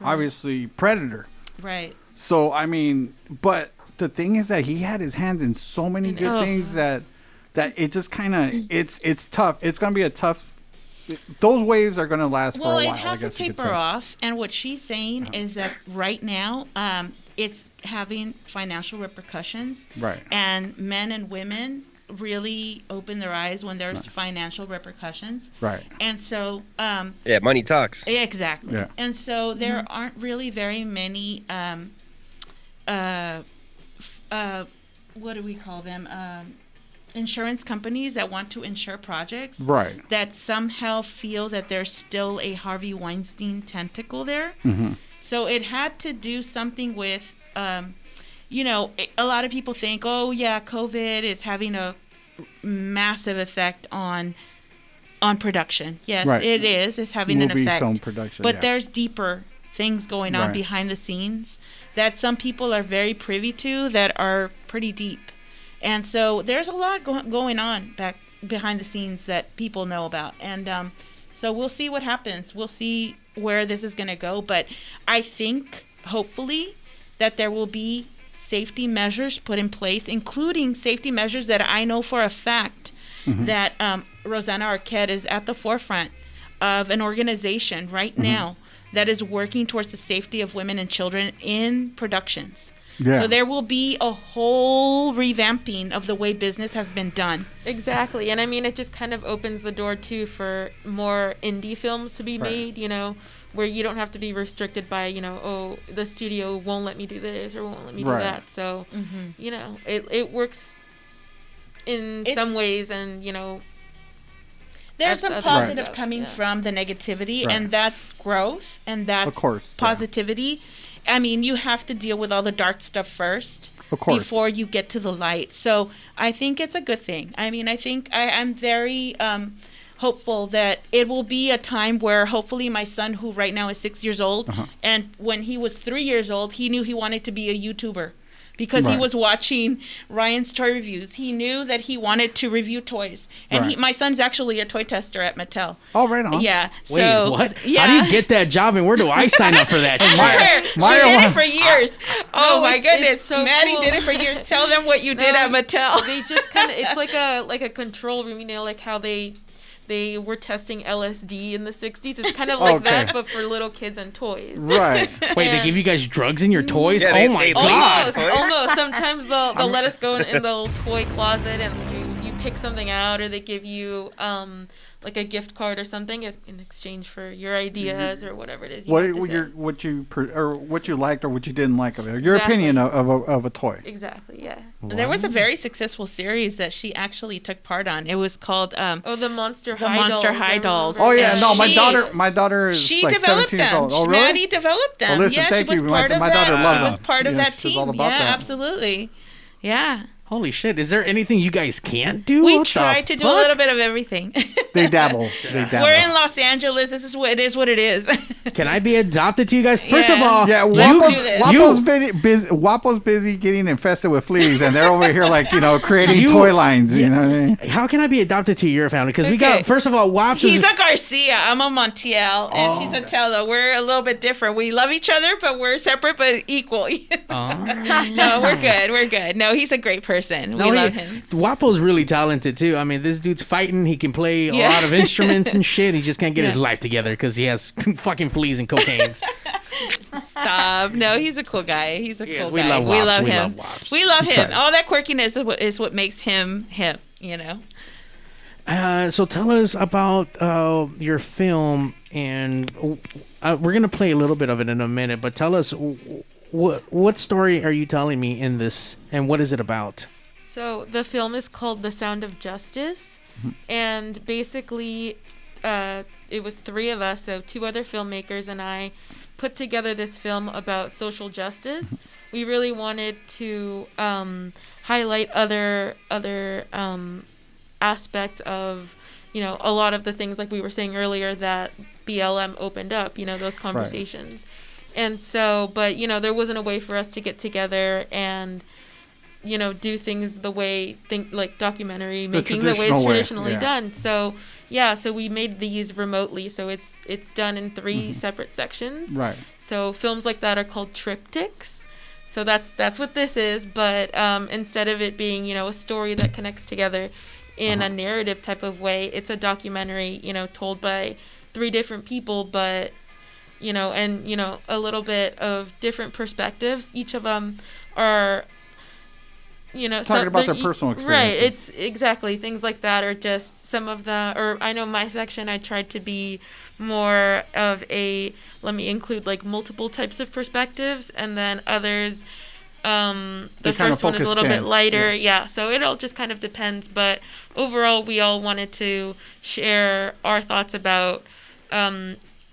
obviously predator. Right. So I mean, but the thing is that he had his hands in so many good things that it just kind of it's tough. It's going to be a tough. Those waves are going to last for a while. Well, it has I to guess you could taper say. off, and what she's saying is that right now, it's having financial repercussions. Right. And men and women really open their eyes when there's financial repercussions. Right. And so. Yeah, money talks. Exactly. Yeah. And so there aren't really very many. What do we call them? Insurance companies that want to insure projects, Right. that somehow feel that there's still a Harvey Weinstein tentacle there. So it had to do something with, a lot of people think, oh yeah, COVID is having a massive effect on on production. Yes, Right. it is. It's having Movie, an effect. film production, But yeah. there's deeper things going on Right. behind the scenes that some people are very privy to that are pretty deep. And so there's a lot going on back behind the scenes that people know about. And so we'll see what happens. We'll see where this is going to go. But I think, hopefully, that there will be safety measures put in place, including safety measures that I know for a fact that Rosanna Arquette is at the forefront of an organization right now that is working towards the safety of women and children in productions. Yeah. So there will be a whole revamping of the way business has been done. Exactly. And I mean, it just kind of opens the door, too, for more indie films to be made, you know, where you don't have to be restricted by, you know, oh, the studio won't let me do this or won't let me do that. So, you know, it works in some ways and, you know. There's some positive coming from the negativity, and that's growth, and that's positivity. I mean, you have to deal with all the dark stuff first before you get to the light. So I think it's a good thing. I mean, I think I'm very hopeful that it will be a time where hopefully my son, who right now is 6 years old, and when he was 3 years old, he knew he wanted to be a YouTuber. Because he was watching Ryan's toy reviews. He knew that he wanted to review toys. And my son's actually a toy tester at Mattel. Oh, right on. Yeah. Wait, what? Yeah. How do you get that job and where do I sign up for that? She did it for years. Oh, my goodness. So Maddie cool. did it for years. Tell them what you did at Mattel. They just kind of, it's like a control room, you know, like how they were testing LSD in the 60s. It's kind of like that, but for little kids and toys. Right. Wait, they give you guys drugs in your toys? Yeah, oh my God. Almost. Sometimes they'll let us go in the little toy closet and you pick something out, or they give you like a gift card or something in exchange for your ideas or whatever it is. What you liked or what you didn't like of it? Your opinion of a toy. Exactly. Yeah. Wow. There was a very successful series that she actually took part on. It was called the Monster High Dolls. Oh yeah, no, my daughter is like 17 years old. Oh really? Maddie developed them. Oh, listen, yeah, thank she was you. part of my that. daughter loved She them. was part of that She was team. all about Yeah, that. absolutely. Yeah. Holy shit. Is there anything you guys can't do? We What try the to do a fuck? little bit of everything. They dabble. We're in Los Angeles. This is what it is. What it is. Can I be adopted to you guys? First of all, Wapo's busy getting infested with fleas, and they're over here like, you know, creating toy lines. You know what I mean? How can I be adopted to your family? Because we got, first of all, Waps He's a Garcia. I'm a Montiel, and she's a Tello. We're a little bit different. We love each other, but we're separate but equal. No, we're good. We're good. No, he's a great person. We love him. Wapo's really talented too. I mean, this dude's fighting. He can play a lot of instruments and shit. He just can't get his life together because he has fucking fleas and cocaines. Stop. No, he's a cool guy. He's a cool we guy. love Waps. We love We him. love Waps. We love him. All that quirkiness is what makes him him, you know? So tell us about your film, and we're going to play a little bit of it in a minute, but tell us what story are you telling me in this, and what is it about? So the film is called The Sound of Justice, and basically it was three of us, so two other filmmakers and I, put together this film about social justice. We really wanted to highlight other aspects of, you know, a lot of the things like we were saying earlier that BLM opened up, you know, those conversations. Right. And so, but, you know, there wasn't a way for us to get together and, you know, do things the way, like documentary making the way it's traditionally done. So, so we made these remotely. So it's done in three separate sections. Right. So films like that are called triptychs. So that's what this is. But instead of it being, you know, a story that connects together in a narrative type of way, it's a documentary, you know, told by three different people, but, you know, and, you know, a little bit of different perspectives. Each of them are, you know, talking about their personal experiences. Right, it's exactly things like that, or just some of the, or I know my section, I tried to be more of a, let me include like multiple types of perspectives, and then others, the first one is a little bit lighter, so it all just kind of depends, but overall we all wanted to share our thoughts about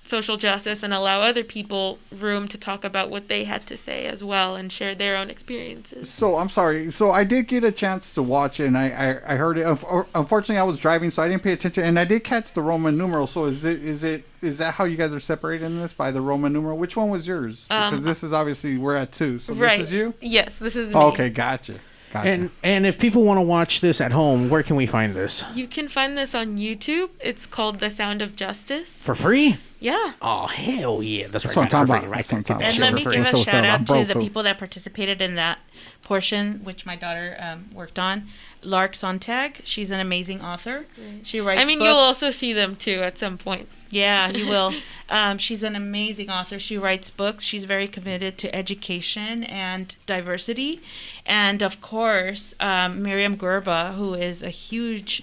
social justice and allow other people room to talk about what they had to say as well and share their own experiences. So I'm sorry. So I did get a chance to watch it, and I heard it. Unfortunately, I was driving, so I didn't pay attention. And I did catch the Roman numeral. So is that how you guys are separated in this by the Roman numeral? Which one was yours? Because this is obviously we're at 2. So right. This is you? Yes, this is me. Oh, okay, gotcha. And if people want to watch this at home, where can we find this? You can find this on YouTube. It's called The Sound of Justice. For free? Yeah. Oh, hell yeah. That's what I'm talking about. Right. And let me give a shout out to the people that participated in that portion, which my daughter worked on. Lark Sontag. She's an amazing author. Right. She writes books. you'll also see them too at some point. Yeah, you will. She's an amazing author. She writes books. She's very committed to education and diversity. And of course, Miriam Gerba, who is a huge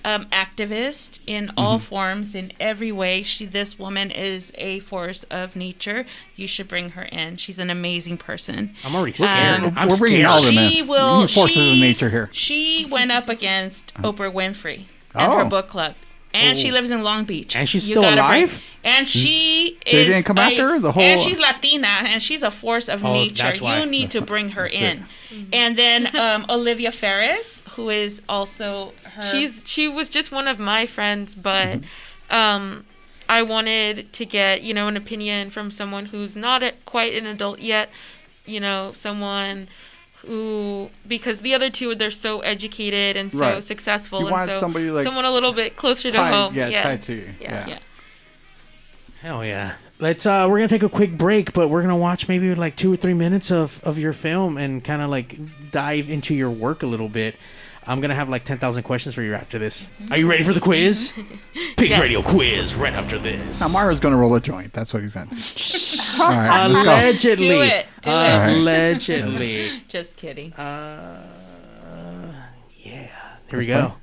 activist in all forms, in every way. This woman is a force of nature. You should bring her in. She's an amazing person. I'm already scared. We're bringing all of them in. Forces of nature here. She went up against Oprah Winfrey and her book club. And she lives in Long Beach. And she's still alive? And she is. They didn't come after her? And she's Latina, and she's a force of nature. You need to bring her in. And then Olivia Ferris, who is also her. She was just one of my friends, but I wanted to get, an opinion from someone who's not quite an adult yet, someone who, because the other two, they're so educated and so successful, and so somebody someone a little bit closer to home. Tied to you. Yeah. Hell yeah. Let's we're gonna take a quick break, but we're gonna watch maybe like 2 or 3 minutes of your film and kind of like dive into your work a little bit. I'm gonna have like 10,000 questions for you after this. Are you ready for the quiz? Pigs Radio quiz right after this. Now Mara's gonna roll a joint. That's what he said. All right, let's go. Allegedly. Do it. Allegedly. Just kidding. Yeah. Here we go.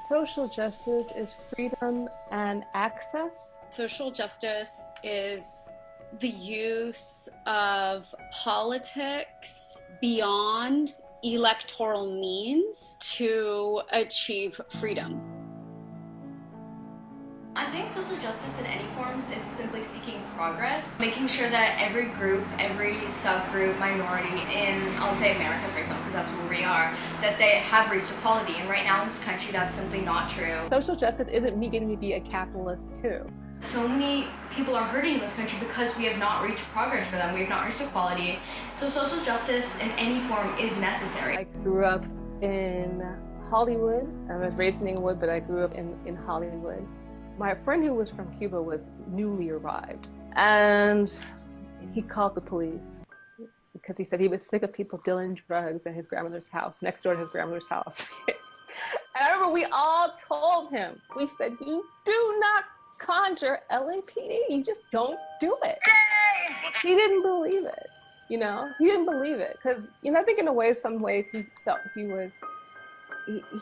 Social justice is freedom and access. Social justice is the use of politics beyond electoral means to achieve freedom. I think social justice in any forms is simply seeking progress, making sure that every group, every subgroup, minority in, I'll say America for example, because that's where we are, that they have reached equality. And right now in this country, that's simply not true. Social justice isn't me getting to be a capitalist too. So many people are hurting in this country because we have not reached progress for them. We have not reached equality. So social justice in any form is necessary. I grew up in Hollywood. I was raised in Inglewood, but I grew up in Hollywood. My friend who was from Cuba was newly arrived, and he called the police because he said he was sick of people dealing drugs at his grandmother's house, next door to his grandmother's house. And I remember we all told him, we said, you do not conjure LAPD, you just don't do it. He didn't believe it, he didn't believe it because, I think in a way, some ways he felt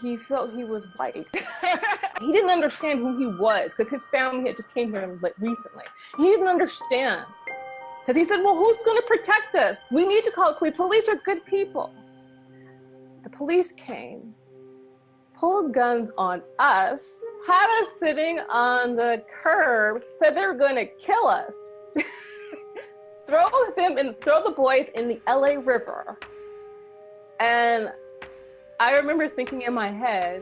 he felt he was white. He didn't understand who he was because his family had just came here recently. He didn't understand because he said, well, who's going to protect us? We need to call the police. Police are good people. The police came, pulled guns on us, had us sitting on the curb, said they were going to kill us. Throw the boys in the LA River. And I remember thinking in my head,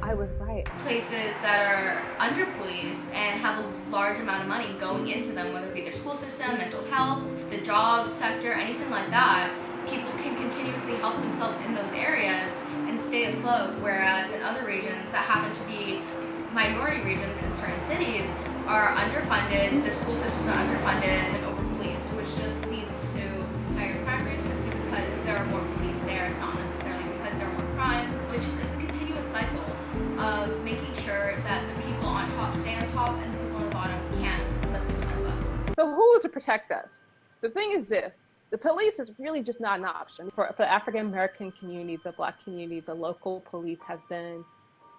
I was right. Places that are under-policed and have a large amount of money going into them, whether it be their school system, mental health, the job sector, anything like that, people can continuously help themselves in those areas and stay afloat, whereas in other regions that happen to be minority regions in certain cities are underfunded, the school systems are underfunded and over-policed, which just leads to higher crime rates because there are more police there. It's not necessarily because there are more crimes, which is a continuous cycle of making sure that the people on top stay on top and the people on the bottom can't lift themselves up. So who is to protect us? The thing is this, the police is really just not an option. For the African-American community, the Black community, the local police have been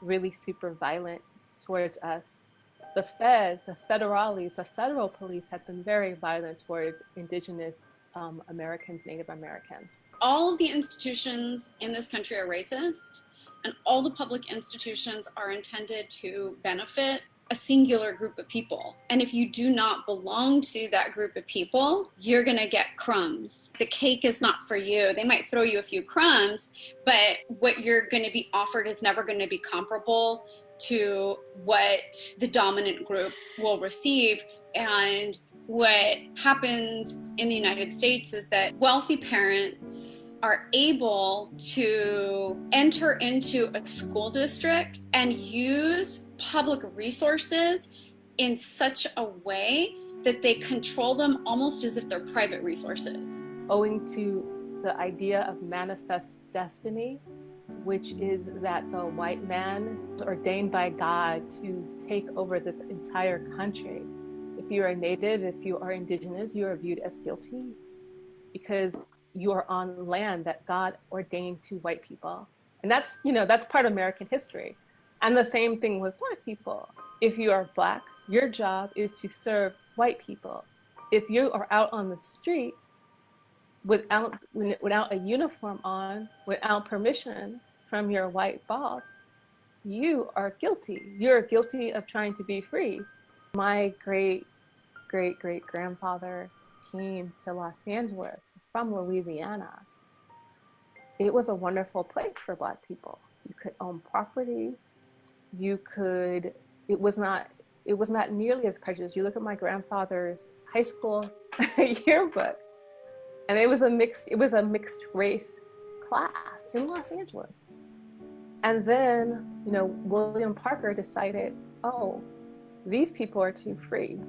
really super violent towards us. The feds, the federales, the federal police have been very violent towards indigenous Americans, Native Americans. all of the institutions in this country are racist, and all the public institutions are intended to benefit a singular group of people. And if you do not belong to that group of people, you're going to get crumbs. The cake is not for you. They might throw you a few crumbs, but what you're going to be offered is never going to be comparable to what the dominant group will receive. And what happens in the United States is that wealthy parents are able to enter into a school district and use public resources in such a way that they control them almost as if they're private resources. Owing to the idea of manifest destiny, which is that the white man is ordained by God to take over this entire country. If you are Native, if you are Indigenous, you are viewed as guilty because you are on land that God ordained to white people. And that's, that's part of American history. And the same thing with Black people. If you are Black, your job is to serve white people. If you are out on the street without a uniform on, without permission from your white boss, you are guilty. You're guilty of trying to be free. My great-great-great-grandfather came to Los Angeles from Louisiana. It was a wonderful place for Black people. You could own property. It was not nearly as prejudiced. You look at my grandfather's high school yearbook, and it was a mixed race class in Los Angeles. And then, William Parker decided, these people are too free.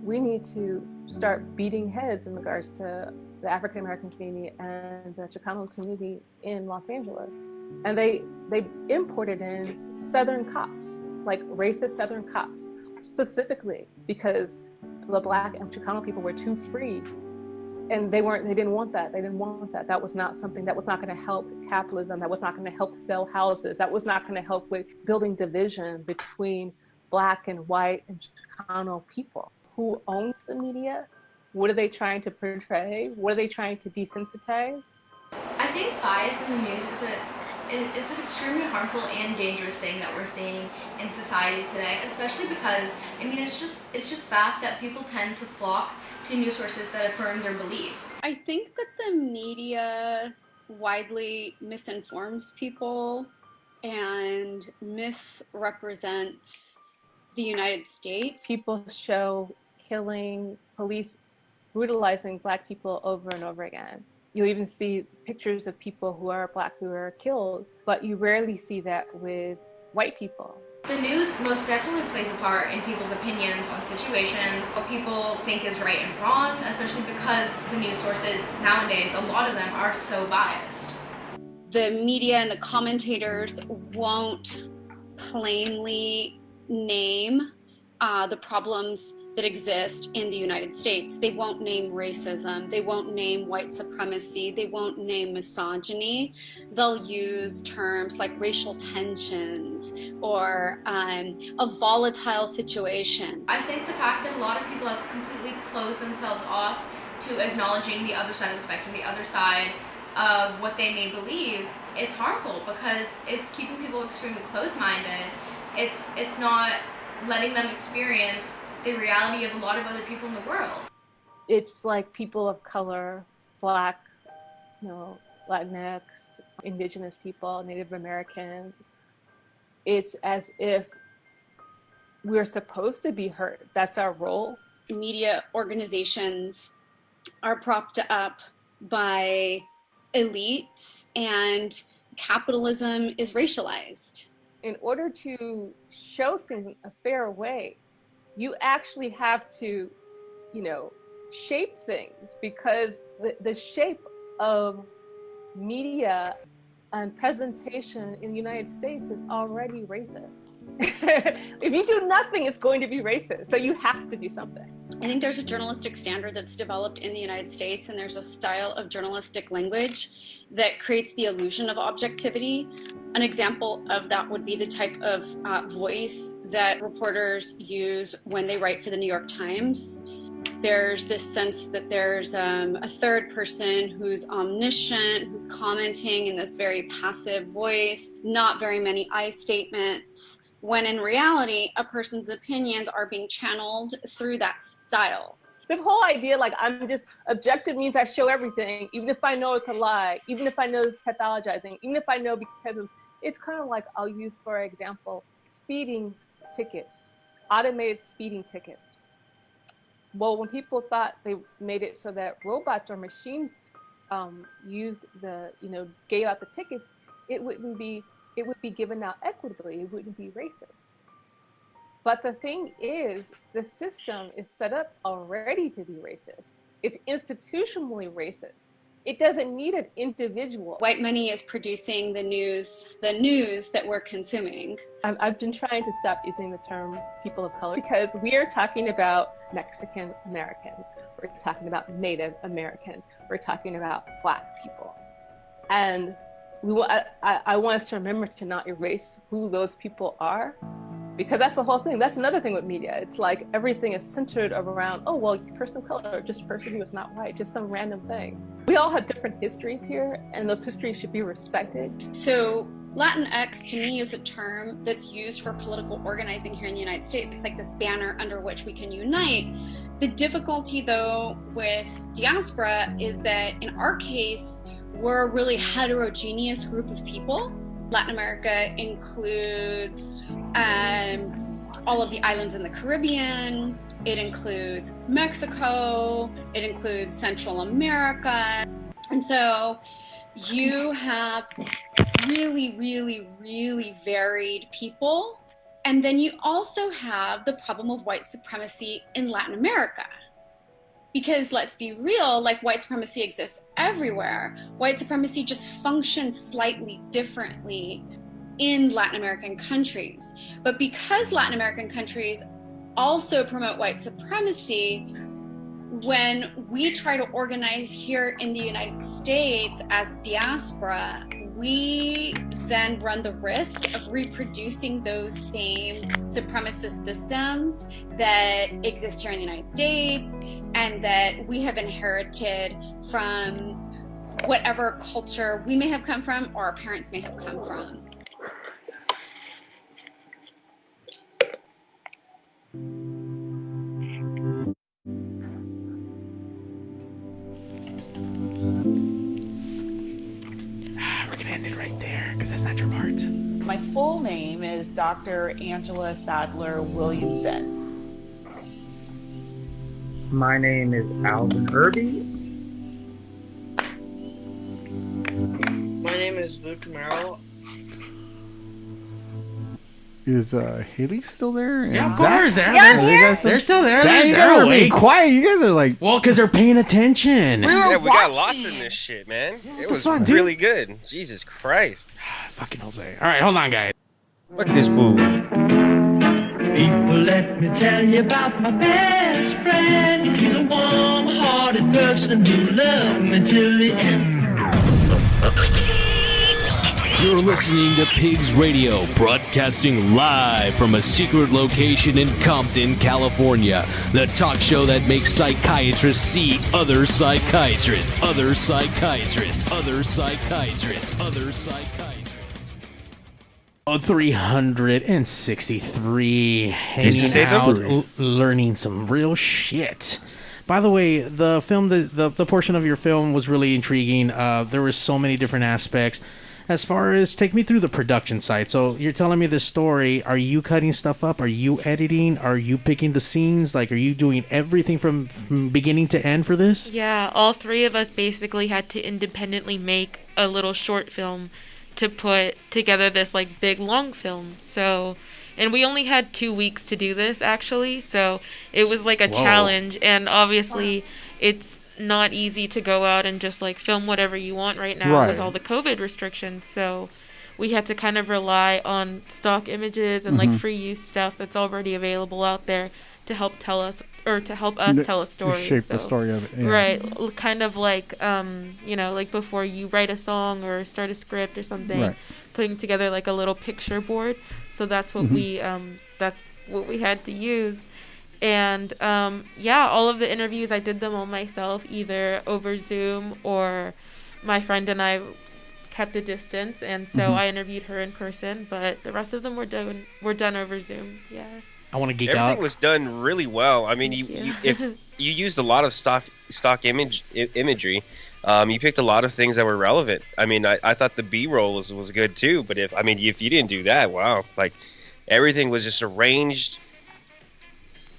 We need to start beating heads in regards to the African American community and the Chicano community in Los Angeles. And they imported in Southern cops, like racist Southern cops, specifically because the Black and Chicano people were too free. And they didn't want that. That was not something that was not going to help capitalism. That was not going to help sell houses. That was not going to help with building division between Black and white and Chicano people. Who owns the media? What are they trying to portray? What are they trying to desensitize? I think bias in the news is an extremely harmful and dangerous thing that we're seeing in society today, especially because, it's just fact that people tend to flock to news sources that affirm their beliefs. I think that the media widely misinforms people and misrepresents the United States. People show killing, police brutalizing Black people over and over again. You'll even see pictures of people who are Black who are killed, but you rarely see that with white people. The news most definitely plays a part in people's opinions on situations, what people think is right and wrong, especially because the news sources nowadays, a lot of them are so biased. The media and the commentators won't plainly name the problems that exist in the United States. They won't name racism. They won't name white supremacy. They won't name misogyny. They'll use terms like racial tensions or a volatile situation. I think the fact that a lot of people have completely closed themselves off to acknowledging the other side of the spectrum, the other side of what they may believe, it's harmful because it's keeping people extremely closed-minded. It's not letting them experience the reality of a lot of other people in the world. It's like people of color, Black, Latinx, Indigenous people, Native Americans. It's as if we're supposed to be heard. That's our role. Media organizations are propped up by elites and capitalism is racialized. In order to show things a fair way, you actually have to, shape things, because the shape of media and presentation in the United States is already racist. If you do nothing, it's going to be racist. So you have to do something. I think there's a journalistic standard that's developed in the United States, and there's a style of journalistic language that creates the illusion of objectivity. An example of that would be the type of voice that reporters use when they write for the New York Times. There's this sense that there's a third person who's omniscient, who's commenting in this very passive voice, not very many I statements, when in reality, a person's opinions are being channeled through that style. This whole idea, like, I'm just, objective means I show everything, even if I know it's a lie, even if I know it's pathologizing, even if I know because of, it's kind of like, I'll use, for example, speeding tickets, automated speeding tickets. Well, when people thought they made it so that robots or machines used gave out the tickets, it would be given out equitably, it wouldn't be racist. But the thing is, the system is set up already to be racist. It's institutionally racist. It doesn't need an individual. White money is producing the news that we're consuming. I've been trying to stop using the term people of color because we are talking about Mexican Americans. We're talking about Native American. We're talking about Black people. And I want us to remember to not erase who those people are, because that's the whole thing. That's another thing with media. It's like everything is centered around, oh, well, person of color, just a person who is not white, just some random thing. We all have different histories here, and those histories should be respected. So Latinx to me is a term that's used for political organizing here in the United States. It's like this banner under which we can unite. The difficulty, though, with diaspora is that in our case, we're a really heterogeneous group of people. Latin America includes all of the islands in the Caribbean. It includes Mexico. It includes Central America. And so you have really, really, really varied people. And then you also have the problem of white supremacy in Latin America. Because let's be real, like, white supremacy exists everywhere. White supremacy just functions slightly differently in Latin American countries. But because Latin American countries also promote white supremacy, when we try to organize here in the United States as diaspora, we then run the risk of reproducing those same supremacist systems that exist here in the United States and that we have inherited from whatever culture we may have come from or our parents may have come from. We're gonna end it right there because that's not your part. My full name is Dr. Angela Sadler Williamson. My name is Alvin Irby. My name is Luke Merrill. Is Haley still there? Yeah, of course. They're still there. They're awake. Quiet. You guys are like... Well, because they're paying attention. We got lost in this shit, man. It was really good. Jesus Christ. Fucking Jose. All right, hold on, guys. Fuck this fool. People, let me tell you about my best friend. He's a warm-hearted person who loved me till the end. You're listening to Pigs Radio, broadcasting live from a secret location in Compton, California. The talk show that makes psychiatrists see other psychiatrists, other psychiatrists, other psychiatrists, other psychiatrists. 363, hanging out, learning some real shit. By the way, the film, the portion of your film was really intriguing. There were so many different aspects. As far as, take me through the production side. So you're telling me this story. Are you cutting stuff up? Are you editing? Are you picking the scenes? Like, are you doing everything from beginning to end for this? Yeah, all three of us basically had to independently make a little short film to put together this like big long film. So, and we only had 2 weeks to do this actually. So it was like a challenge, and obviously it's not easy to go out and just like film whatever you want right now with all the COVID restrictions. So we had to kind of rely on stock images and like free use stuff that's already available out there to help tell us, or to help us tell a story. Shape the story of it. Yeah. Right. Kind of like, like before you write a song or start a script or something, putting together like a little picture board. So that's what we had to use. And all of the interviews, I did them all myself, either over Zoom or my friend and I kept a distance, and so I interviewed her in person, but the rest of them were done over Zoom. Yeah. I want to geek out. Everything was done really well. I mean, if you used a lot of stock imagery. You picked a lot of things that were relevant. I mean, I thought the B-roll was good too, but if you didn't do that, wow, like everything was just arranged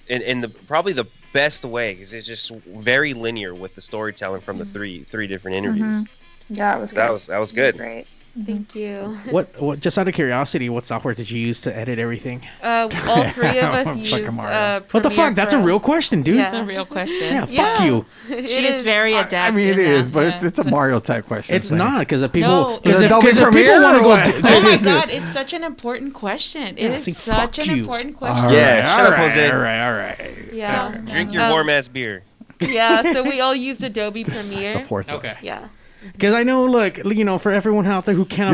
in the probably the best way, because it's just very linear with the storytelling from the three different interviews. Yeah, it was good. That was good. Great. Thank you. What? Just out of curiosity, what software did you use to edit everything? All three of us used what the fuck? That's a real question, dude. That's a real question. Yeah, fuck you. She is very adapted. I mean, it is, but it's a Mario type question. It's not, because if people because if people want to go. Oh my god, it's such an important question. It is such an important question. Shut up, Jose. All right. Yeah. Drink your warm ass beer. Yeah, so we all used Adobe Premiere. The fourth one. Okay. Yeah. Because I know, look, for everyone out there who can't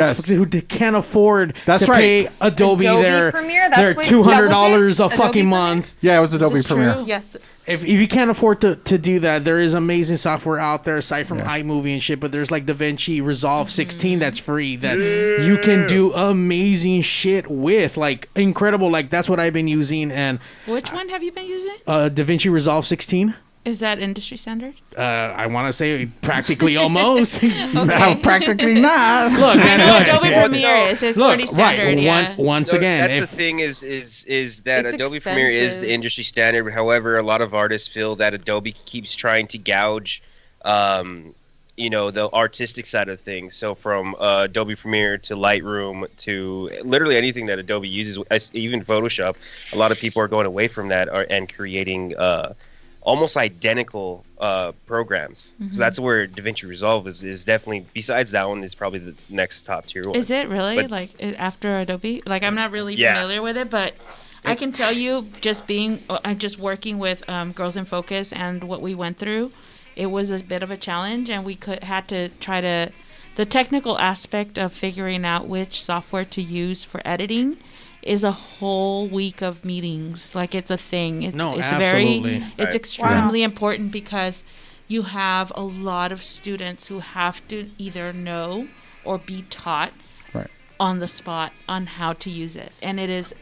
afford That's to right. pay Adobe their Premiere, their $200 a fucking month. Yeah, it was Adobe Premiere. True? Yes. If you can't afford to do that, there is amazing software out there aside from iMovie and shit. But there's like DaVinci Resolve 16 that's free that you can do amazing shit with, like incredible. Like that's what I've been using. And which one have you been using? DaVinci Resolve 16. Is that industry standard? I want to say practically almost. No, practically not. Look, man, I know Adobe Premiere is. It's pretty standard. Right. Yeah. Once again, that's the thing is that It's Adobe Premiere is the industry standard. However, a lot of artists feel that Adobe keeps trying to gouge, the artistic side of things. So from Adobe Premiere to Lightroom to literally anything that Adobe uses, even Photoshop, a lot of people are going away from that and creating almost identical programs. So that's where DaVinci Resolve is definitely, besides that one, is probably the next top tier one. Is it really? Like after Adobe? Like I'm not really familiar with it, but I can tell you I'm just working with Girls in Focus and what we went through, it was a bit of a challenge, and we had to try to, the technical aspect of figuring out which software to use for editing is a whole week of meetings. Like it's a thing. It's absolutely. It's extremely important because you have a lot of students who have to either know or be taught on the spot on how to use it. And it is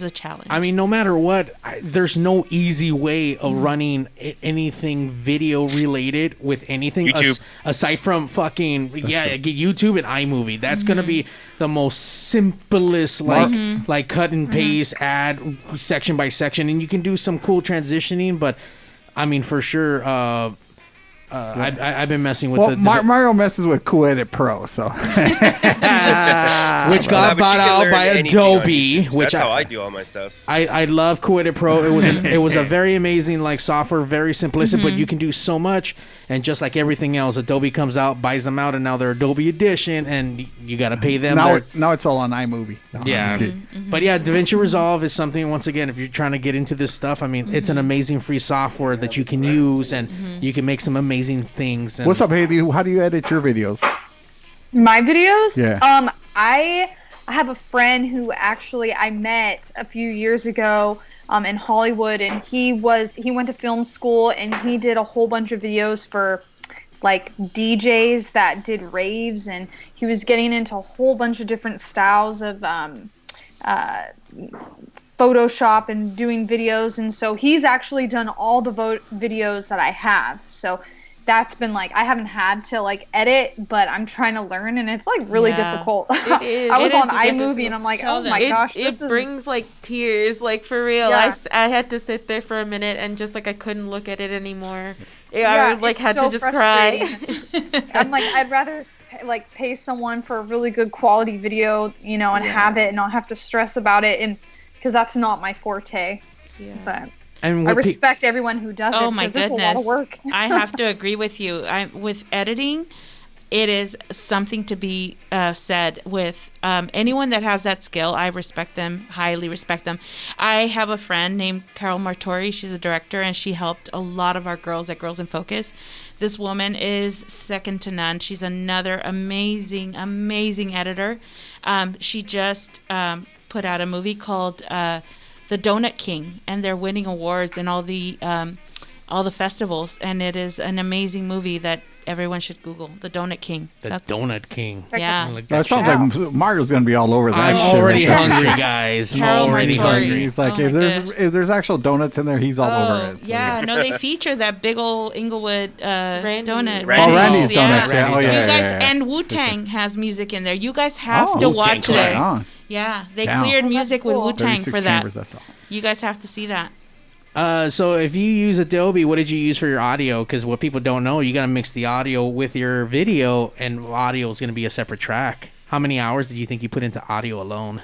a challenge. I mean, no matter what, there's no easy way of running anything video related with anything YouTube. Aside from fucking YouTube and iMovie. That's gonna be the most simplest like cut and paste, add section by section, and you can do some cool transitioning. But I mean, for sure, I've been messing with Mario messes with Cool Edit Pro, so which got bought out by Adobe. Which that's how I do all my stuff. I love Cool Edit Pro. It was a very amazing software, very simplistic, but you can do so much. And just like everything else, Adobe comes out, buys them out, and now they're Adobe Edition, and you got to pay them. Now it's all on iMovie. But yeah, DaVinci Resolve is something. Once again, if you're trying to get into this stuff, I mean, it's an amazing free software that you can use, and you can make some amazing things. What's up, Haley? How do you edit your videos? My videos? Yeah. I have a friend who actually I met a few years ago in Hollywood, and he went to film school, and he did a whole bunch of videos for like DJs that did raves, and he was getting into a whole bunch of different styles of Photoshop and doing videos, and so he's actually done all the videos that I have. So that's been I haven't had to edit, but I'm trying to learn, and it's really difficult. It is. I was on iMovie, and I'm like, oh my gosh, it brings tears, for real. Yeah. I had to sit there for a minute and just I couldn't look at it anymore. I had to just cry. I'm I'd rather pay someone for a really good quality video, and have it and not have to stress about it, and because that's not my forte. Yeah. But I respect everyone who does it. Oh my goodness, it's a lot of work. I have to agree with you. With editing, it is something to be said with anyone that has that skill. I respect them, highly respect them. I have a friend named Carol Martori. She's a director, and she helped a lot of our girls at Girls in Focus. This woman is second to none. She's another amazing, amazing editor. She just put out a movie called The Donut King, and they're winning awards in all the festivals, and it is an amazing movie that everyone should Google. The Donut King. The Donut King. Yeah. That sounds like Mario's going to be all over that. I'm already hungry, guys. I'm already hungry. He's like, if there's actual donuts in there, he's all over it. So. Yeah, no, they feature that big old Inglewood donut. Randy's Donuts. Yeah. Oh, yeah. You guys, and Wu-Tang has music in there. You guys have to watch this. Yeah, they cleared music with Wu-Tang for that. You guys have to see that. So if you use Adobe, what did you use for your audio? Because what people don't know, you got to mix the audio with your video, and audio is going to be a separate track. How many hours did you think you put into audio alone?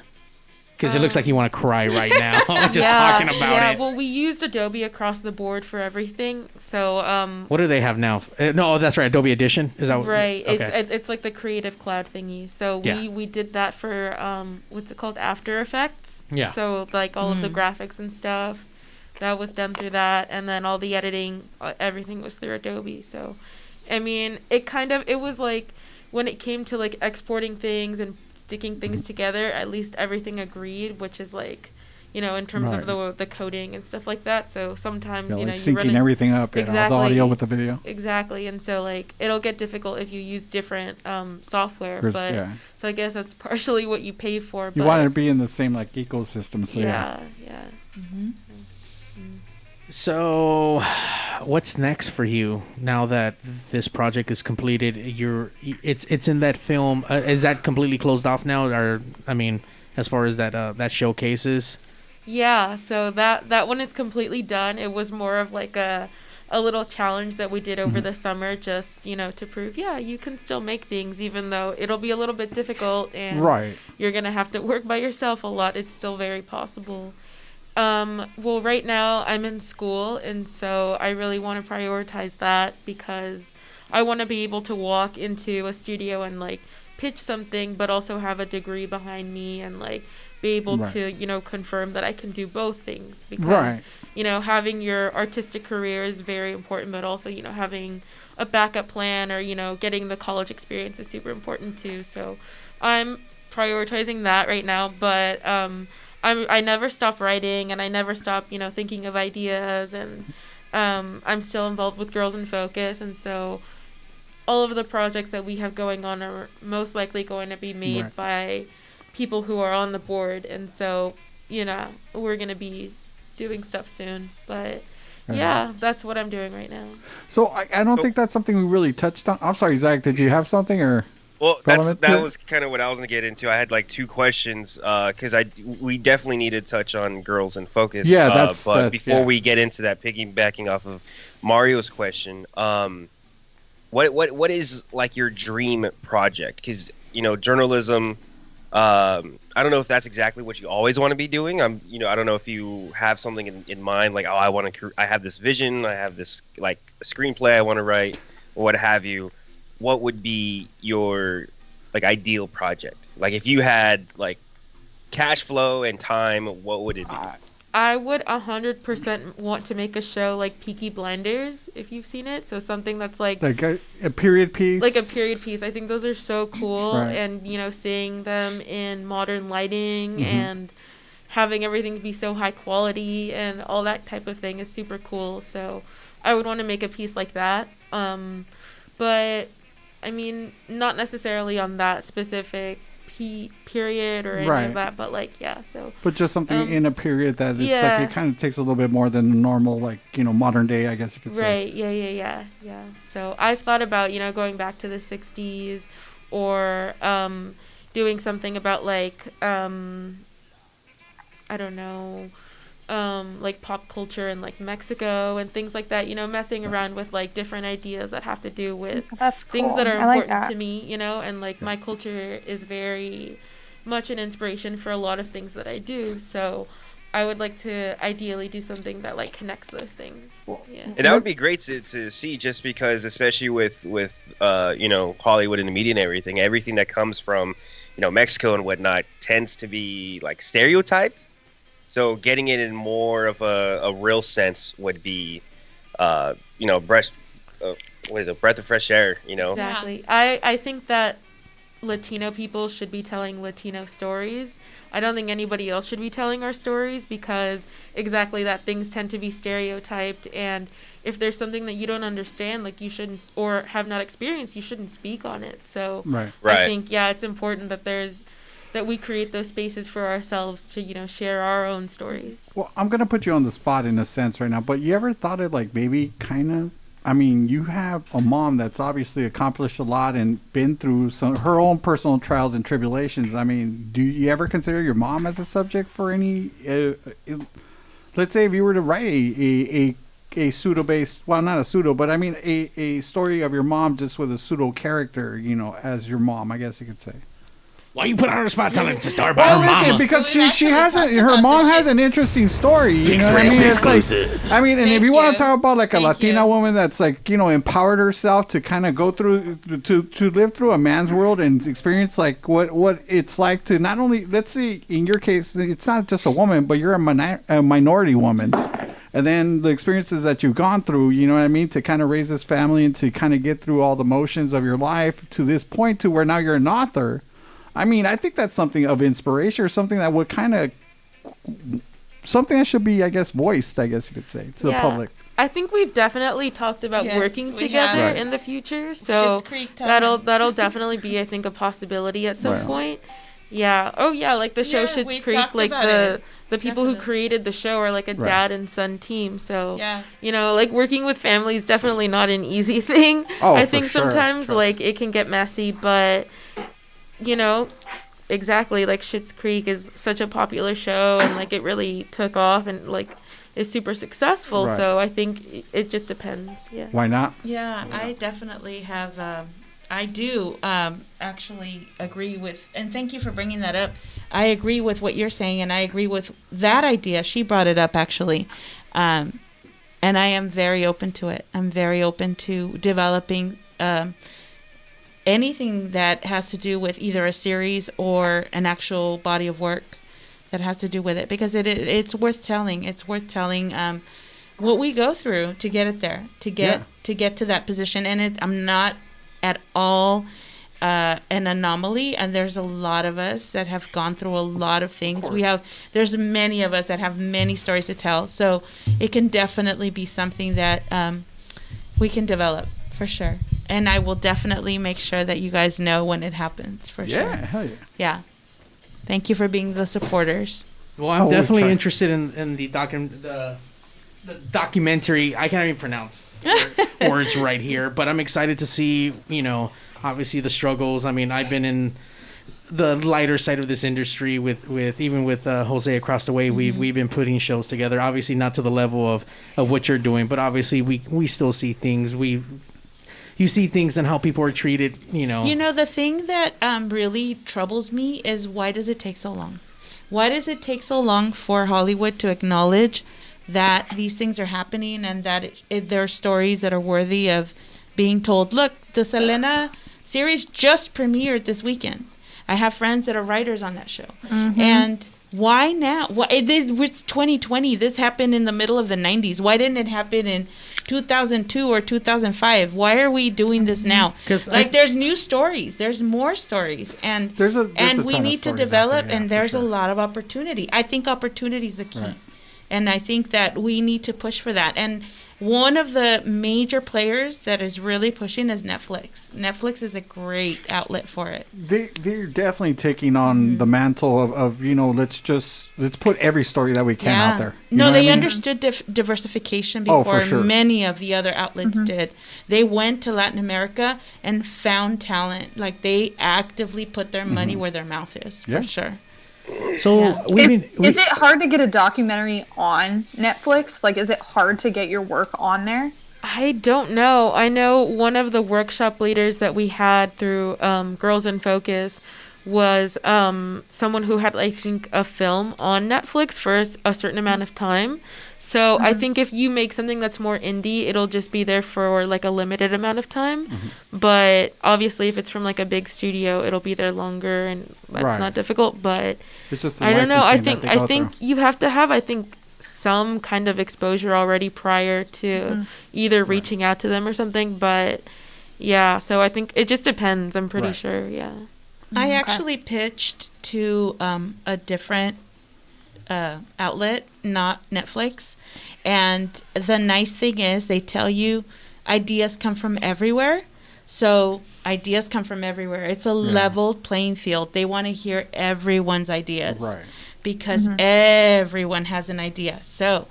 Because it looks like you want to cry right now just talking about it. Yeah, well, we used Adobe across the board for everything. So what do they have now? No, that's right. Adobe Audition. Is that right? Okay. It's like the Creative Cloud thingy. So we did that for what's it called, After Effects. Yeah. So like all of the graphics and stuff. That was done through that, and then all the editing, everything was through Adobe. So, I mean, it was like, when it came to like exporting things and sticking things together, at least everything agreed, which is like, you know, in terms of the coding and stuff like that. So sometimes, like you know, syncing everything up, exactly, the audio with the video. Exactly, and so like it'll get difficult if you use different software. So I guess that's partially what you pay for. You want it to be in the same like ecosystem. So yeah. Mm-hmm. So, what's next for you now that this project is completed? It's in that film. Is that completely closed off now, or I mean, as far as that showcases? Yeah. So that one is completely done. It was more of like a little challenge that we did over the summer, just to prove you can still make things, even though it'll be a little bit difficult and you're gonna have to work by yourself a lot. It's still very possible. Well, right now I'm in school, and so I really want to prioritize that because I want to be able to walk into a studio and like pitch something, but also have a degree behind me and like be able to, confirm that I can do both things because, having your artistic career is very important, but also, having a backup plan or, getting the college experience is super important too. So I'm prioritizing that right now, but, I never stop writing, and I never stop, thinking of ideas, and I'm still involved with Girls in Focus, and so all of the projects that we have going on are most likely going to be made by people who are on the board, and so, we're going to be doing stuff soon, but that's what I'm doing right now. So I don't think that's something we really touched on. I'm sorry, Zach, did you have something or... Well, that was kind of what I was going to get into. I had like two questions because we definitely need to touch on Girls in Focus. Yeah, but before we get into that, piggybacking off of Mario's question, what is like your dream project? Because journalism. I don't know if that's exactly what you always want to be doing. I don't know if you have something in mind, like I have this vision, I have this like screenplay I want to write, or what have you. What would be your like ideal project? Like if you had like cash flow and time, what would it be? I would 100% want to make a show like Peaky Blinders, if you've seen it. So something that's like a period piece. Like a period piece. I think those are so cool, and seeing them in modern lighting and having everything be so high quality and all that type of thing is super cool. So I would want to make a piece like that. But I mean, not necessarily on that specific period or any of that, but like, so. But just something in a period that it's like, it kind of takes a little bit more than normal, like, modern day, I guess you could say. Right, yeah. So I've thought about, going back to the 60s or doing something about like, I don't know, like pop culture in like Mexico and things like that, messing around with like different ideas that have to do with things that are important to me, and like my culture is very much an inspiration for a lot of things that I do. So I would like to ideally do something that like connects those things. And that would be great to see, just because especially with Hollywood and the media and everything that comes from Mexico and whatnot tends to be like stereotyped. So getting it in more of a real sense would be, breath of fresh air, Exactly. I think that Latino people should be telling Latino stories. I don't think anybody else should be telling our stories, because exactly that, things tend to be stereotyped, and if there's something that you don't understand, like, you shouldn't, or have not experienced, you shouldn't speak on it. So Right. I think, yeah, it's important that we create those spaces for ourselves to, you know, share our own stories. Well, I'm going to put you on the spot in a sense right now, but you ever thought of, like, maybe kind of, I mean, you have a mom that's obviously accomplished a lot and been through her own personal trials and tribulations. I mean, do you ever consider your mom as a subject for any, let's say if you were to write a pseudo-based, well, not a pseudo, but I mean a story of your mom just with a pseudo character, you know, as your mom, I guess you could say. Why you put her on the spot telling us to start about her mama? Because she has her mom has an interesting story. You know what I mean? It's like, I mean, and if you want to talk about like a Latina woman that's like, you know, empowered herself to kind of go through to live through a man's world and experience like what it's like to not only, let's say in your case, it's not just a woman, but you're a minority woman. And then the experiences that you've gone through, you know what I mean, to kind of raise this family and to kind of get through all the motions of your life to this point to where now you're an author. I mean, I think that's something of inspiration, or something that would kind of, something that should be, I guess, voiced, I guess you could say, to the public. I think we've definitely talked about working together in the future, so that'll definitely be, I think, a possibility at some point. Yeah. Oh yeah, like the show Schitt's Creek, like the people who created the show are like a dad and son team. So you know, like working with family is definitely not an easy thing. I think sometimes like it can get messy, but you know, exactly, like Schitt's Creek is such a popular show, and like it really took off and like is super successful. So I think it just depends. Yeah. Why not? Yeah, I definitely have. I do actually agree with, and thank you for bringing that up. I agree with what you're saying, and I agree with that idea. She brought it up actually, and I am very open to it. I'm very open to developing anything that has to do with either a series or an actual body of work that has to do with it, because it's worth telling. It's worth telling what we go through to get it there, to get to that position. And I'm not at all an anomaly, and there's a lot of us that have gone through a lot of things. There's many of us that have many stories to tell, so it can definitely be something that we can develop for sure. And I will definitely make sure that you guys know when it happens, for sure. Yeah, hell yeah. Yeah. Thank you for being the supporters. Well, I'm definitely interested in the documentary. I can't even pronounce words right here, but I'm excited to see, you know, obviously the struggles. I mean, I've been in the lighter side of this industry with Jose across the way. We've been putting shows together, obviously not to the level of what you're doing, but obviously we still see things. You see things and how people are treated, you know. You know, the thing that really troubles me is, why does it take so long? Why does it take so long for Hollywood to acknowledge that these things are happening, and that there are stories that are worthy of being told? Look, the Selena series just premiered this weekend. I have friends that are writers on that show. Mm-hmm. And why now? It's 2020. This happened in the middle of the 90s. Why didn't it happen in 2002 or 2005? Why are we doing this now? Like, there's new stories. There's more stories. And we need to develop, and there's a lot of opportunity. I think opportunity is the key. Right. And I think that we need to push for that. And one of the major players that is really pushing is Netflix. Netflix is a great outlet for it. They're definitely taking on the mantle of you know, let's put every story that we can out there. No, they understood diversification before many of the other outlets did. They went to Latin America and found talent. Like, they actively put their money where their mouth is, for sure. So is it hard to get a documentary on Netflix? Like, is it hard to get your work on there? I don't know. I know one of the workshop leaders that we had through Girls in Focus was someone who had, I think, a film on Netflix for a certain amount of time. So I think if you make something that's more indie, it'll just be there for like a limited amount of time. But obviously, if it's from like a big studio, it'll be there longer, and that's not difficult. But it's just I don't know. I think you have to have some kind of exposure already prior to either reaching out to them or something. But yeah, so I think it just depends. I'm pretty sure. Yeah. I actually pitched to a different outlet, not Netflix. And the nice thing is they tell you ideas come from everywhere. So ideas come from everywhere. It's a level playing field. They want to hear everyone's ideas. Right. Because everyone has an idea. So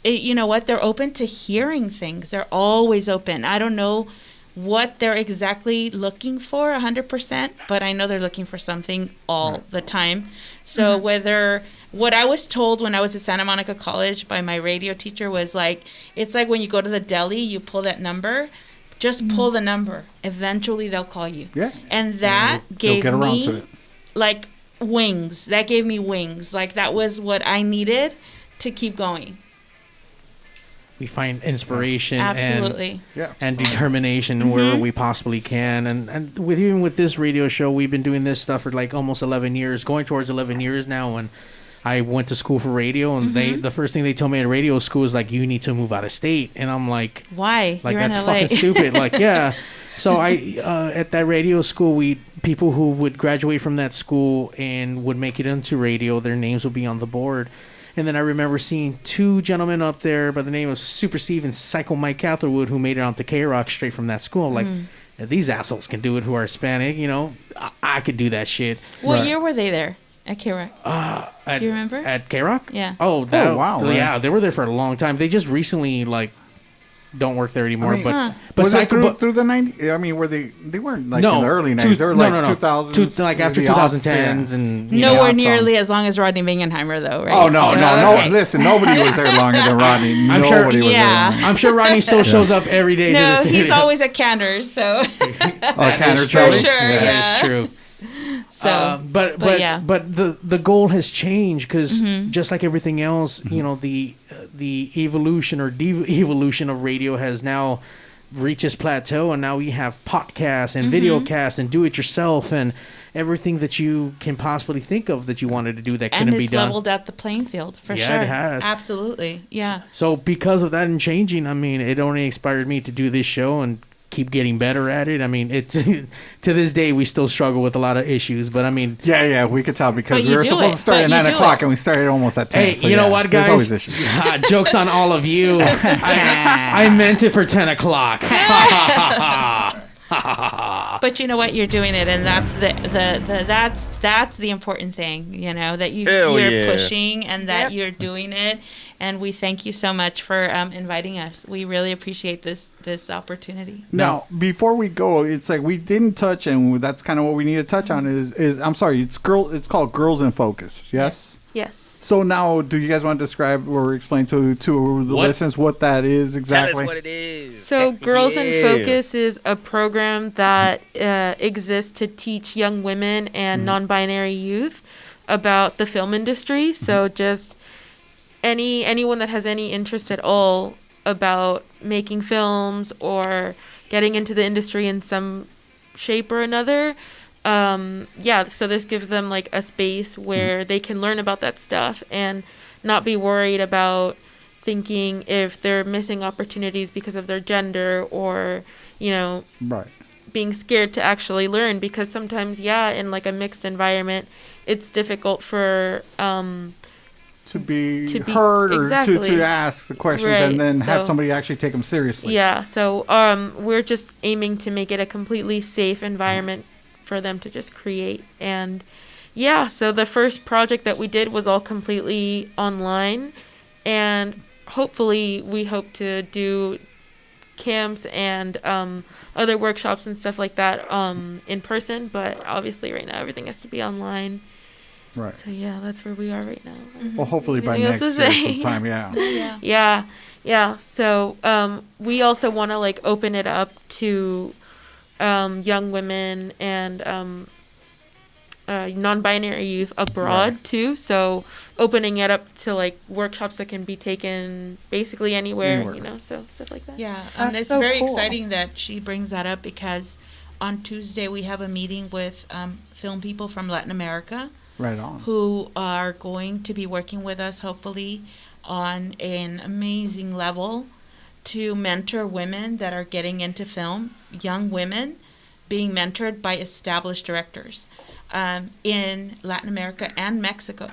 you know what? They're open to hearing things. They're always open. I don't know what they're exactly looking for 100%, but I know they're looking for something all the time. So what I was told when I was at Santa Monica College by my radio teacher was like, it's like when you go to the deli, you pull that number, just pull the number. Eventually they'll call you. Yeah. And that gave me like wings. That gave me wings. Like that was what I needed to keep going. We find inspiration Absolutely. and determination wherever we possibly can. And even with this radio show, we've been doing this stuff for like almost 11 years, going towards 11 years now. And I went to school for radio, and the first thing they told me at radio school is like, you need to move out of state. And I'm like, why? Like, You're that's in LA. fucking stupid. Like, yeah. So I at that radio school, people who would graduate from that school and would make it into radio, their names would be on the board. And then I remember seeing two gentlemen up there by the name of Super Steve and Psycho Mike Catherwood, who made it onto K-Rock straight from that school. Like, these assholes can do it who are Hispanic, you know. I could do that shit. What year were they there at K-Rock? Do you remember? At K-Rock? Yeah. Oh, wow. So, yeah, they were there for a long time. They just recently, like, don't work there anymore. I mean, but was it Psycho, through the 90s? I mean, were they weren't like in the early 90s. They were like 2000s. Like after 2010s and nowhere nearly as long as Rodney Bingenheimer, though, right? Oh no. Listen, nobody was there longer than Rodney. I'm sure. I'm sure Rodney still shows up every day. No, he's always at Cantor's, so. Cantor's for sure. Yeah, That is true. So, but the goal has changed because just like everything else, you know, the evolution or de-evolution of radio has now reached its plateau, and now we have podcasts and video casts and do-it-yourself and everything that you can possibly think of that you wanted to do that couldn't be done. And it's leveled out the playing field for sure. Yeah, it has. Absolutely, yeah. So because of that and changing, I mean, it only inspired me to do this show and keep getting better at it. I mean, it's to this day we still struggle with a lot of issues, but I mean, we could tell because we were supposed to start at 9 o'clock and we started almost at 10. Hey, so you know what, guys? There's always issues. Jokes on all of you. I meant it for 10 o'clock. But you know what, you're doing it, and that's that's the important thing, you know, that you're pushing and that you're doing it. And we thank you so much for inviting us. We really appreciate this opportunity. Now, before we go, it's like we didn't touch, and that's kind of what we need to touch on. Is I'm sorry, it's called Girls in Focus. Yes. Yes. So now, do you guys want to describe or explain to the listeners what that is exactly? Tell us what it is. So, Girls in Focus is a program that exists to teach young women and non-binary youth about the film industry. So, just anyone that has any interest at all about making films or getting into the industry in some shape or another. So this gives them like a space where they can learn about that stuff and not be worried about thinking if they're missing opportunities because of their gender or, you know, being scared to actually learn, because sometimes, in like a mixed environment, it's difficult for to be heard or to ask the questions and then have somebody actually take them seriously. Yeah, so we're just aiming to make it a completely safe environment for them to just create. And so the first project that we did was all completely online, and hopefully we hope to do camps and other workshops and stuff like that in person, but obviously right now everything has to be online. Right. So that's where we are right now. Well, hopefully by next year sometime, So we also want to like open it up to young women and non-binary youth abroad too. So opening it up to like workshops that can be taken basically anywhere. You know, so stuff like that. Yeah, and it's so very exciting that she brings that up, because on Tuesday we have a meeting with film people from Latin America. Right on. Who are going to be working with us, hopefully, on an amazing level to mentor women that are getting into film, young women, being mentored by established directors in Latin America and Mexico.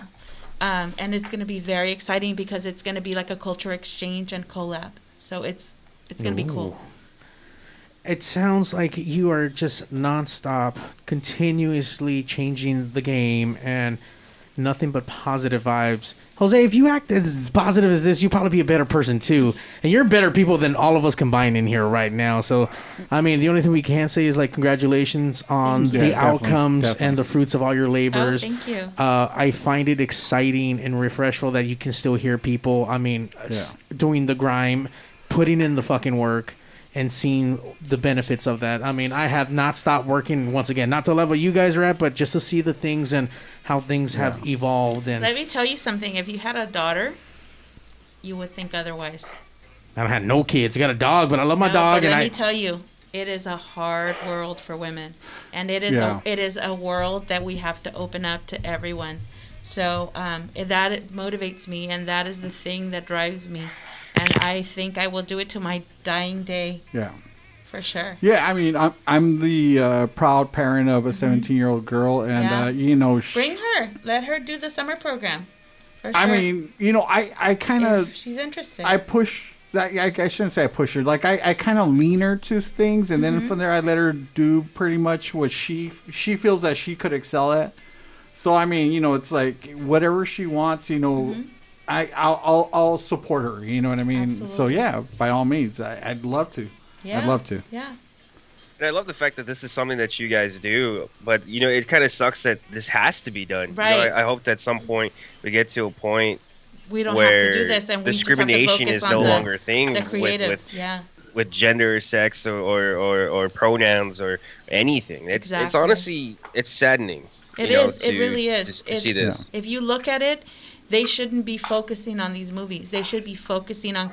And it's going to be very exciting because it's going to be like a culture exchange and collab. So it's going to be cool. It sounds like you are just nonstop, continuously changing the game and nothing but positive vibes. Jose, if you act as positive as this, you'll probably be a better person too. And you're better people than all of us combined in here right now. So, I mean, the only thing we can say is like congratulations on the outcomes and the fruits of all your labors. Oh, thank you. I find it exciting and refreshful that you can still hear people, I mean, doing the grime, putting in the fucking work, and seeing the benefits of that. I mean, I have not stopped working, once again, not to the level you guys are at, but just to see the things and how things have evolved. And let me tell you something. If you had a daughter, you would think otherwise. I don't have no kids. I got a dog, but I love my dog. But let me tell you, it is a hard world for women. And it is a world that we have to open up to everyone. So that motivates me, and that is the thing that drives me. And I think I will do it to my dying day. Yeah. For sure. Yeah, I mean, I'm the proud parent of a 17-year-old girl, and you know, bring her. Let her do the summer program. For sure. I mean, you know, I kind of. She's interested. I push that. I shouldn't say I push her. Like I kind of lean her to things, and then from there I let her do pretty much what she feels that she could excel at. So I mean, you know, it's like whatever she wants, you know. I'll support her. You know what I mean? Absolutely. So yeah, by all means, I'd love to. Yeah. I'd love to. Yeah. And I love the fact that this is something that you guys do, but you know, it kind of sucks that this has to be done. Right. You know, I hope that at some point we get to a point we don't where have to do this, and discrimination we just have is to focus no on longer a thing the creative. with gender, sex, or pronouns or anything. It's honestly it's saddening. It is. It really is. To see this. If you look at it, they shouldn't be focusing on these movies. They should be focusing on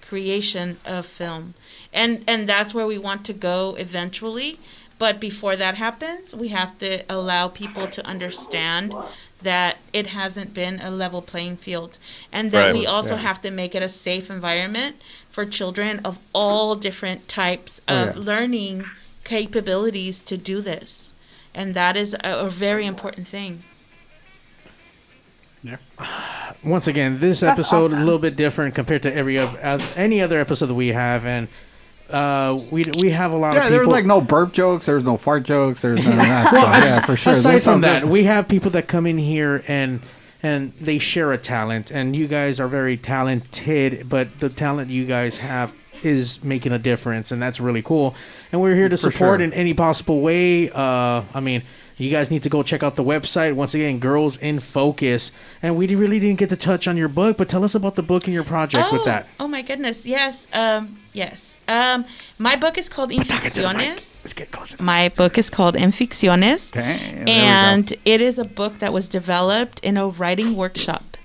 creation of film. And that's where we want to go eventually. But before that happens, we have to allow people to understand that it hasn't been a level playing field. And that we also have to make it a safe environment for children of all different types of learning capabilities to do this. And that is a very important thing. Yeah. Once again, this episode a little bit different compared to any other episode that we have, and we have a lot of people. There was like no burp jokes, there was no fart jokes, there's none of that stuff. For sure. Aside from that, we have people that come in here and they share a talent, and you guys are very talented, but the talent you guys have is making a difference, and that's really cool. And we're here to support in any possible way. I mean, you guys need to go check out the website. Once again, Girls in Focus. And we really didn't get to touch on your book, but tell us about the book and your project with that. Oh, my goodness. Yes. Yes. My book is called Inficciones. Let's get closer. My book is called Inficciones. Dang, and it is a book that was developed in a writing workshop.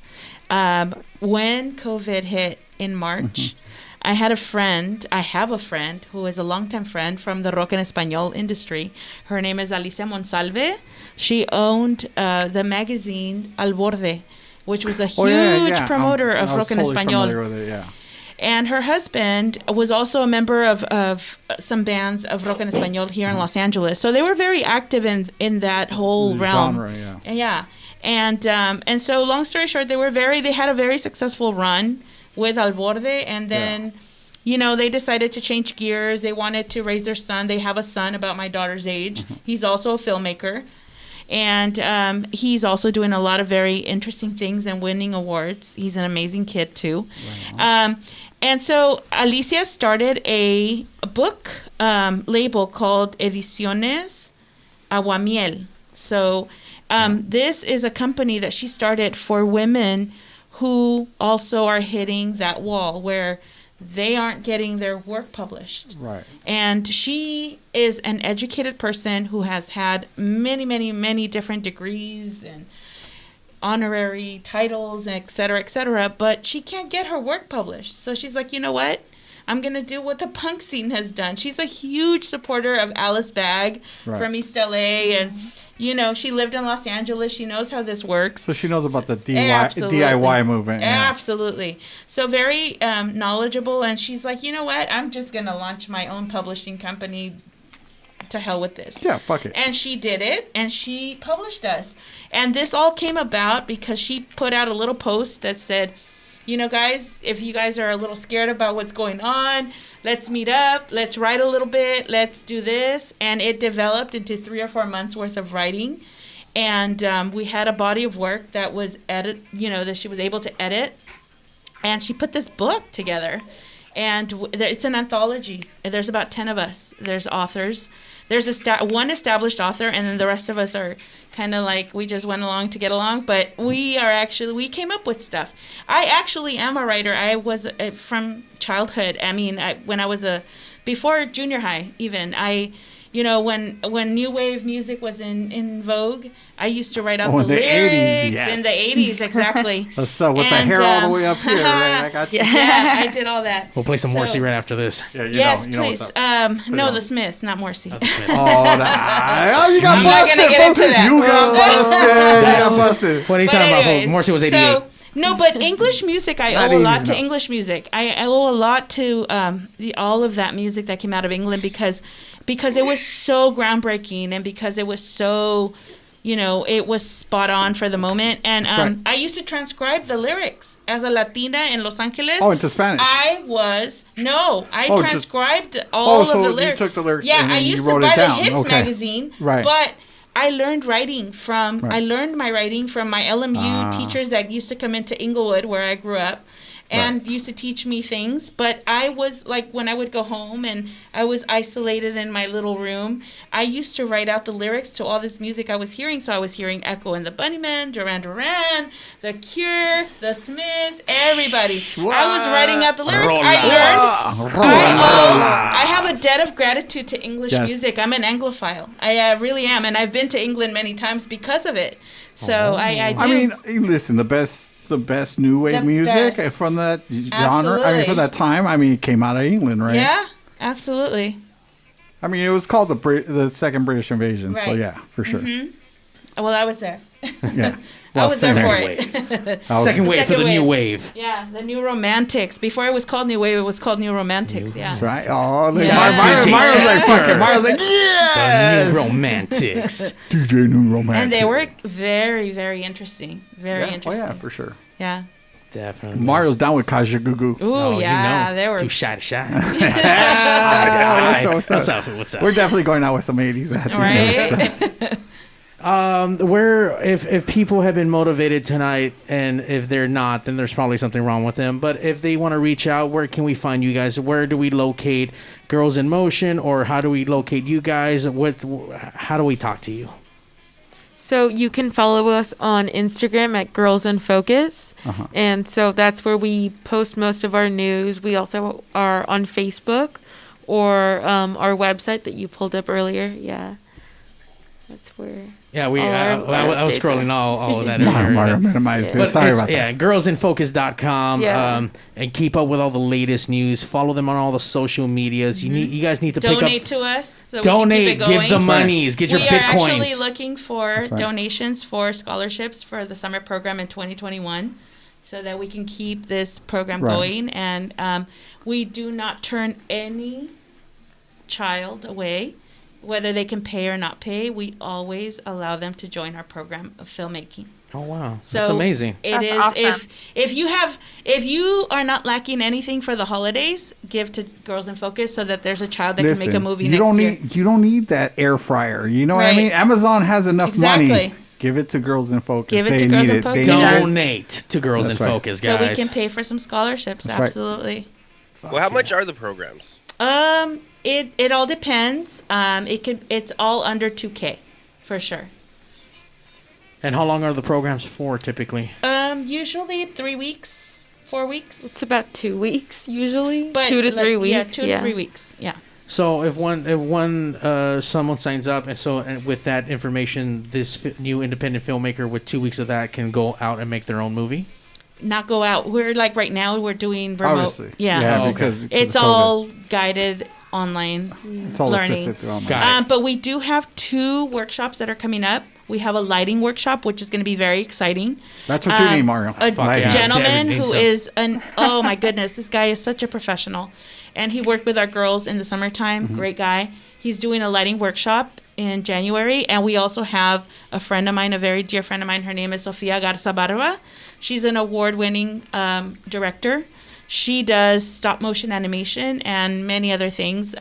When COVID hit in March, I have a friend who is a longtime friend from the rock en español industry. Her name is Alicia Monsalve. She owned the magazine Al Borde, which was a huge promoter of rock en español. And her husband was also a member of some bands of rock en español here in Los Angeles. So they were very active in that whole realm. Genre, And so long story short, they had a very successful run with Al Borde, and then you know, they decided to change gears. They wanted to raise their son. They have a son about my daughter's age. He's also a filmmaker, and he's also doing a lot of very interesting things and winning awards. He's an amazing kid too. Wow. And so Alicia started a book label called Ediciones Aguamiel. So this is a company that she started for women who also are hitting that wall where they aren't getting their work published. Right. And she is an educated person who has had many, many, many different degrees and honorary titles, et cetera, but she can't get her work published. So she's like, you know what? I'm going to do what the punk scene has done. She's a huge supporter of Alice Bag from East LA, and you know, she lived in Los Angeles. She knows how this works. So she knows about the DIY movement. Absolutely. So very knowledgeable. And she's like, you know what? I'm just going to launch my own publishing company to hell with this. Yeah, fuck it. And she did it, and she published us. And this all came about because she put out a little post that said, you know, guys, if you guys are a little scared about what's going on, let's meet up, let's write a little bit, let's do this. And it developed into 3 or 4 months worth of writing. And we had a body of work that was that she was able to edit. And she put this book together. And it's an anthology. There's about 10 of us. There's authors. There's one established author, and then the rest of us are kind of like, we just went along to get along. But we came up with stuff. I actually am a writer. I was from childhood. I mean, when I was before junior high even, when new wave music was in vogue, I used to write out the lyrics 80s, yes. in the 80s, exactly. So with the hair all the way up here, right? I got you. Yeah, I did all that. We'll play some Morrissey right after this. Yeah, yes, please. No, the Smiths, not Morrissey. Oh, you got I'm not busted. gonna get into that. You got busted. What are you talking about? Morrissey was 88. No, but English music, I owe a lot to English music. I owe a lot to all of that music that came out of England because it was so groundbreaking and because it was so, it was spot on for the moment. And right. I used to transcribe the lyrics as a Latina in Los Angeles. Oh, into Spanish? I transcribed all of the lyrics. You took the lyrics yeah, and I used you wrote to buy it down. the Hits Okay. magazine, right. but I learned writing I learned my writing from my LMU teachers that used to come into Inglewood where I grew up and used to teach me things. But I was like, when I would go home and I was isolated in my little room, I used to write out the lyrics to all this music I was hearing. So I was hearing Echo and the Bunnymen, Duran Duran, The Cure, The Smiths, everybody. What? I was writing out the lyrics. I have a debt of gratitude to English music. I'm an Anglophile. I really am. And I've been to England many times because of it. So I do. I mean, listen, the best new wave music from that genre. Absolutely. I mean, for that time. I mean, it came out of England, right? Yeah, absolutely. I mean, it was called the second British invasion. Right. So yeah, for sure. Mm-hmm. Well, I was there. Yeah. I was there for it. Second wave for the new wave. Yeah, the New Romantics. Before it was called New Wave, it was called New Romantics. Yeah. That's right. Oh, look, Yeah. Mario's like, fuck it. Mario's like, yes! The New Romantics. DJ New Romantics. And they were very, very interesting. Very interesting. Oh, yeah, for sure. Yeah. Definitely. Mario's down with Kajagoogoo. Ooh, yeah. They were. Too shy to shine. What's up? What's up? We're definitely going out with some 80s at the end. Where if people have been motivated tonight, and if they're not, then there's probably something wrong with them. But if they want to reach out, where can we find you guys? Where do we locate Girls in Motion, or how do we locate you guys? How do we talk to you? So you can follow us on Instagram at Girls in Focus. And so that's where we post most of our news. We also are on Facebook or our website that you pulled up earlier. Yeah. That's where. Yeah, I was scrolling all of that. Mario minimized it. Sorry about that. Yeah, girlsinfocus.com. Yeah. And keep up with all the latest news. Follow them on all the social medias. You guys need to donate pick up. to us. So donate. We can keep it going. Give the monies. Get your we bitcoins. We are actually looking for donations for scholarships for the summer program in 2021, so that we can keep this program going. And we do not turn any child away. Whether they can pay or not pay, we always allow them to join our program of filmmaking. Oh wow, so that's amazing! It is awesome. If you are not lacking anything for the holidays, give to Girls in Focus so that there's a child that can make a movie next year. You don't need that air fryer. You know what I mean? Amazon has enough money. Give it to Girls in Focus. Give it to Girls in Focus. Donate to Girls in Focus, guys. So we can pay for some scholarships. That's absolutely. Well, how much are the programs? It all depends. It's all under $2,000 for sure. And how long are the programs for typically? Usually 3 weeks, 4 weeks. It's about 2 weeks usually. But 2 to 3 weeks. Yeah, 2 to 3 weeks. Yeah. So if someone signs up, and with that information, this new independent filmmaker with 2 weeks of that can go out and make their own movie. Not go out. We're like right now we're doing remote. Obviously. Yeah. Because it's all guided online it's all learning. assisted through online. But we do have 2 workshops that are coming up. We have a lighting workshop, which is going to be very exciting. That's what you need, Mario. A gentleman Yeah. who is oh my goodness, this guy is such a professional. And he worked with our girls in the summertime. Mm-hmm. Great guy. He's doing a lighting workshop in January. And we also have a friend of mine, a very dear friend of mine. Her name is Sofia Garza Barba. She's an award-winning director. She does stop motion animation and many other things.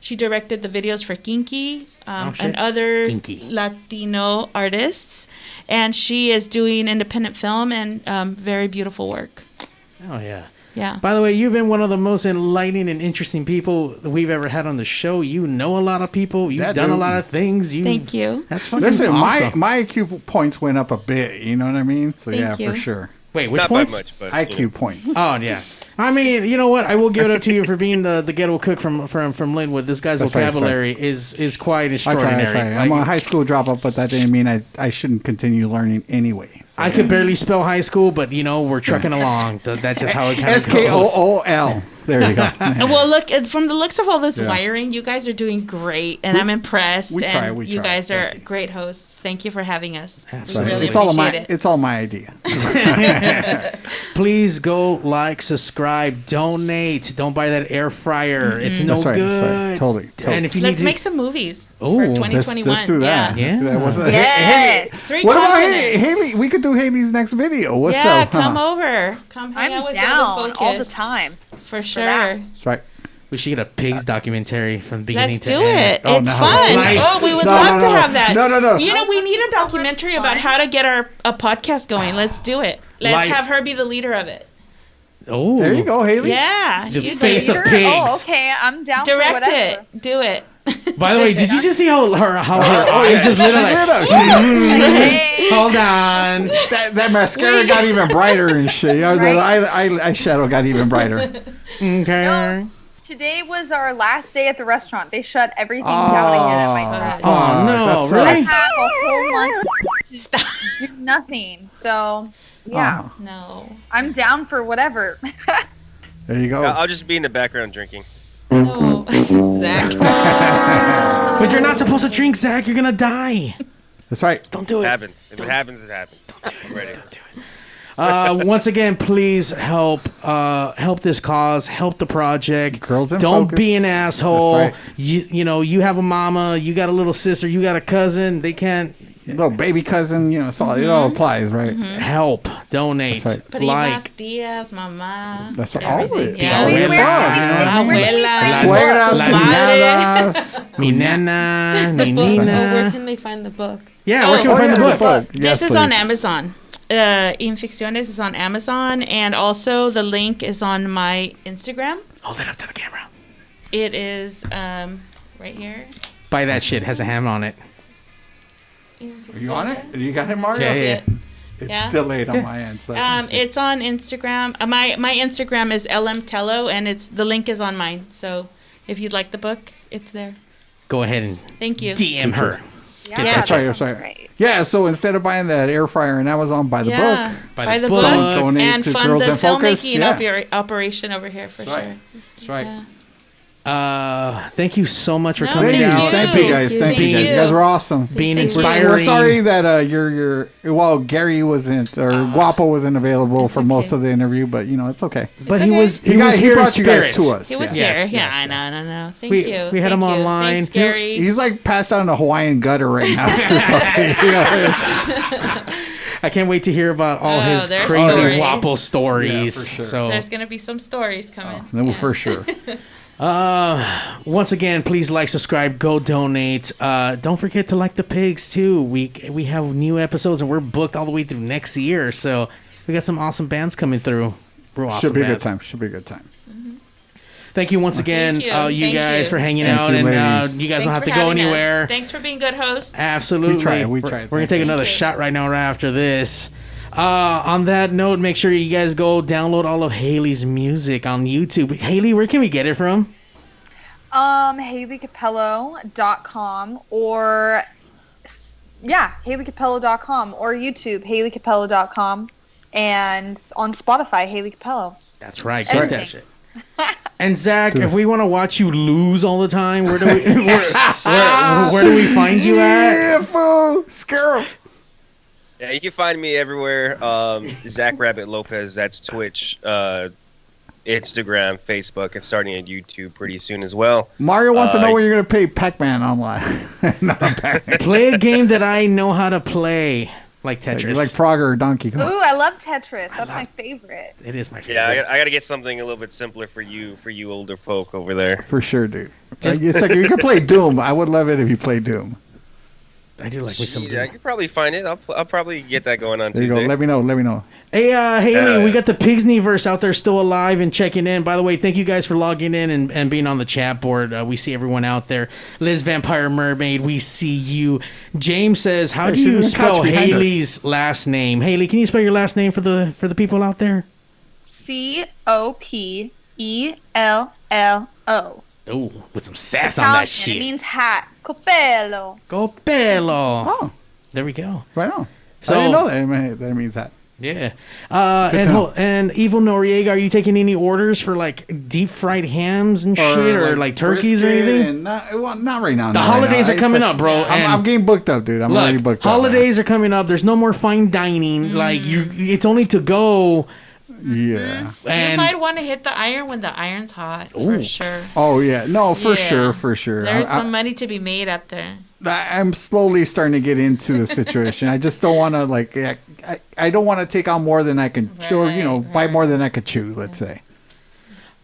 She directed the videos for Kinky and other Latino artists. And she is doing independent film and very beautiful work. Oh, yeah. Yeah. By the way, you've been one of the most enlightening and interesting people that we've ever had on the show. You know a lot of people. You've done a lot of things. Thank you. That's fucking Listen, awesome. my IQ points went up a bit. You know what I mean? So Thank you. for sure. Wait, which Not by points? much, but, IQ points. Oh, yeah. I mean, you know what? I will give it up to you for being the ghetto cook from Linwood. This guy's That's right, vocabulary is quite I extraordinary. try. I'm a high school dropout, but that didn't mean I shouldn't continue learning anyway. So I could barely spell high school, but we're trucking along. That's just how it kind of goes. SKOOL. There you go. Well, look, from the looks of all this Yeah. wiring, you guys are doing great, and I'm impressed. we try, and we you try. guys are great hosts. Thank you for having us. Sorry. We really It's all appreciate it. It's all my idea. Please go like, subscribe, donate. Don't buy that air fryer. Mm-hmm. It's no That's right, good. that's right. Totally. And if you Let's need make to, some movies Ooh, for let's- 2021. Let's do that. Yeah. Let's do that. What's that? Yes. 3 What about continents. Haley? We could do Haley's next video. What's Yeah, up? come over. Come hang out I'm with down Desert all the Focus. time. For sure. That's right. we should get a pigs documentary from the beginning Let's to do end. it. It's fun. Oh, we would love to have that. No. You know, we need a documentary about how to get a podcast going. Let's do it. Let's have her be the leader of it. Oh, there you go, Haley. Yeah. The you face do of it. pigs. Oh, okay. I'm down for Direct whatever. it. Do it. By the way, did you just see how her eyes just lit up? Hey. Hold on. That mascara got even brighter and shit. The eyeshadow got even brighter. Okay. No, today was our last day at the restaurant. They shut everything down again at my place. Oh, no, that's really? I have a whole month to do nothing. So, yeah. No. I'm down for whatever. There you go. I'll just be in the background drinking. No. Zach. But you're not supposed to drink, Zach. You're gonna die. That's right. Don't do it. If it happens, it happens. I'm ready. Don't do it. Once again, please help this cause, help the project. Girls in Don't focus. be an asshole. That's right. You have a mama, you got a little sister, you got a cousin. They can't Little baby cousin, it's all, it all applies, right? help, donate, That's right. Primas, tías, mamá. That's right. All of everything. it. Yeah. All the above, you know what I mean? Abuela. Suegras, cuñadas. mi nana, mi Oh, where nina. can they find the book? Yeah, where can we find the book? This is on Amazon. Infecciones is on Amazon, and also the link is on my Instagram. Hold it up to the camera. It is right here. Buy that shit. Has a ham on it. Are you on it? You got it, Mario? Yeah. It's Yeah. delayed on my end. So I can see. It's on Instagram. My Instagram is lmtello, and the link is on mine. So if you'd like the book, it's there. Go ahead and Thank you. DM her. Yeah, That's right. That's right. Yeah. So instead of buying that air fryer on Amazon, buy the Yeah, book. buy the book. book Donate and to fund Girls the in Focus. filmmaking operation over here for That's right. sure. That's right. Yeah. Thank you so much for No, coming Thank down. you. Thank you guys. Thank you guys. You guys were awesome. Being Thank you. inspiring. We're sorry that Gary wasn't or Guapo wasn't available for most of the interview, but it's okay. But he was He here in brought you guys spirit. to us. He was yeah. here. Yes, Yeah, I know. Thank We- you. we had him Thank you. online. Thanks, Gary. He's like passed out in a Hawaiian gutter right now. or something. I can't wait to hear about all his there's crazy stories. Wapple stories. Yeah, for sure. So There's gonna be some stories coming. No, for sure. once again, please like, subscribe, go donate. Don't forget to like the pigs too. We have new episodes and we're booked all the way through next year. So we got some awesome bands coming through. Real awesome Should be a good bands. time. Should be a good time. Thank you once again, Thank you. you Thank guys you. for hanging Thank out, you, and ladies. you guys Thanks don't have for to go having us. anywhere. Thanks for being good hosts. Absolutely. We tried. We're gonna Thank take you. another shot right now, right after this. On that note, make sure you guys go download all of Haley's music on YouTube. Haley, where can we get it from? HaleyCapello.com or HaleyCapello.com or YouTube, HaleyCapello.com, and on Spotify, Haley Capello. That's right. Get Everything. that shit. And Zach, if we want to watch you lose all the time, where do we where do we find you at? Yeah, fool. Scare him. Yeah, you can find me everywhere. Zach Rabbit Lopez. That's Twitch, Instagram, Facebook, and starting on YouTube pretty soon as well. Mario wants to know where you're going to play Pac-Man online. Play a game that I know how to play, like Tetris. Like Frogger or Donkey Kong. Ooh, I love Tetris. That's my favorite. It is my favorite. Yeah, I got to get something a little bit simpler for you older folk over there. For sure, dude. It's like you can play Doom. I would love it if you play Doom. I do like me some Doom. Yeah, I could probably find it. I'll probably get that going on There Tuesday. you go. Let me know. Hey, Haley, we got the Pigsniverse out there still alive and checking in. By the way, thank you guys for logging in and being on the chat board. We see everyone out there. Liz Vampire Mermaid, we see you. James says, how do you spell Haley's last name? Haley, can you spell your last name for the people out there? Copello. Oh, with some sass on that shit. It means hat. Copello. Oh, there we go. Right on. So, I didn't know that means that. Yeah. And Evil Noriega, are you taking any orders for like deep fried hams and shit, or like turkeys or anything? Not right now. The holidays are coming up, bro. I'm getting booked up, dude. I'm already booked up. Holidays are coming up. There's no more fine dining. Like it's only to go. Yeah. You might want to hit the iron when the iron's hot, for sure. Oh yeah, no, for sure. There's some money to be made out there. I'm slowly starting to get into the situation. I just don't want to I don't want to take on more than I can, or buy more than I could chew. Let's say.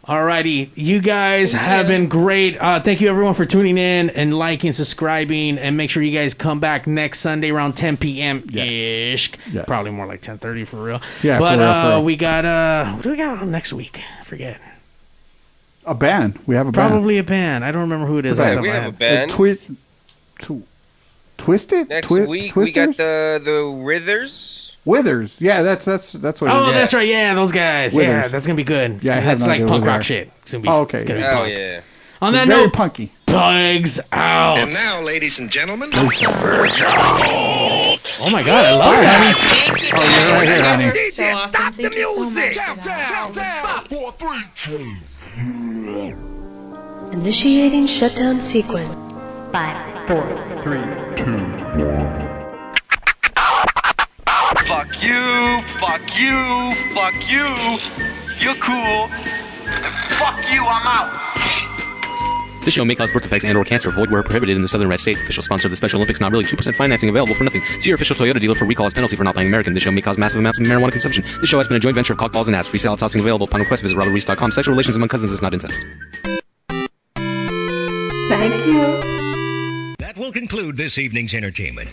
Alrighty, you guys have been great. Thank you everyone for tuning in and liking, subscribing, and make sure you guys come back next Sunday around 10 p.m. ish. Yes. Probably more like 10:30 for real. Yeah, but for real. we got what do we got on next week? I forget. A band. We have a band. Probably a band. I don't remember who it is. We have a band. Twisted. Next week we got the Withers. Yeah, that's what. Oh, that's right. Yeah, those guys. Withers. Yeah, that's gonna be good. That's like punk rock shit. It's gonna be. Okay. It's gonna be Oh punk. yeah. On that very note, punky. Pigs out. And now, ladies and gentlemen, Oh my god, I love it, honey. Thank you. Oh, you're right here, honey. You're so awesome. Thank you so much. Initiating shutdown sequence. 5, 4, 3, 2, 1. fuck you, you're cool, fuck you, I'm out. This show may cause birth defects and/or cancer. Void where prohibited in the Southern Red States. Official sponsor of the Special Olympics. Not really. 2% financing available for nothing. See your official Toyota dealer for recall as penalty for not buying American. This show may cause massive amounts of marijuana consumption. This show has been a joint venture of cockballs and ass. Free salad tossing available upon request. Visit robertreese.com. Sexual relations among cousins is not incest. Thank you. That will conclude this evening's entertainment.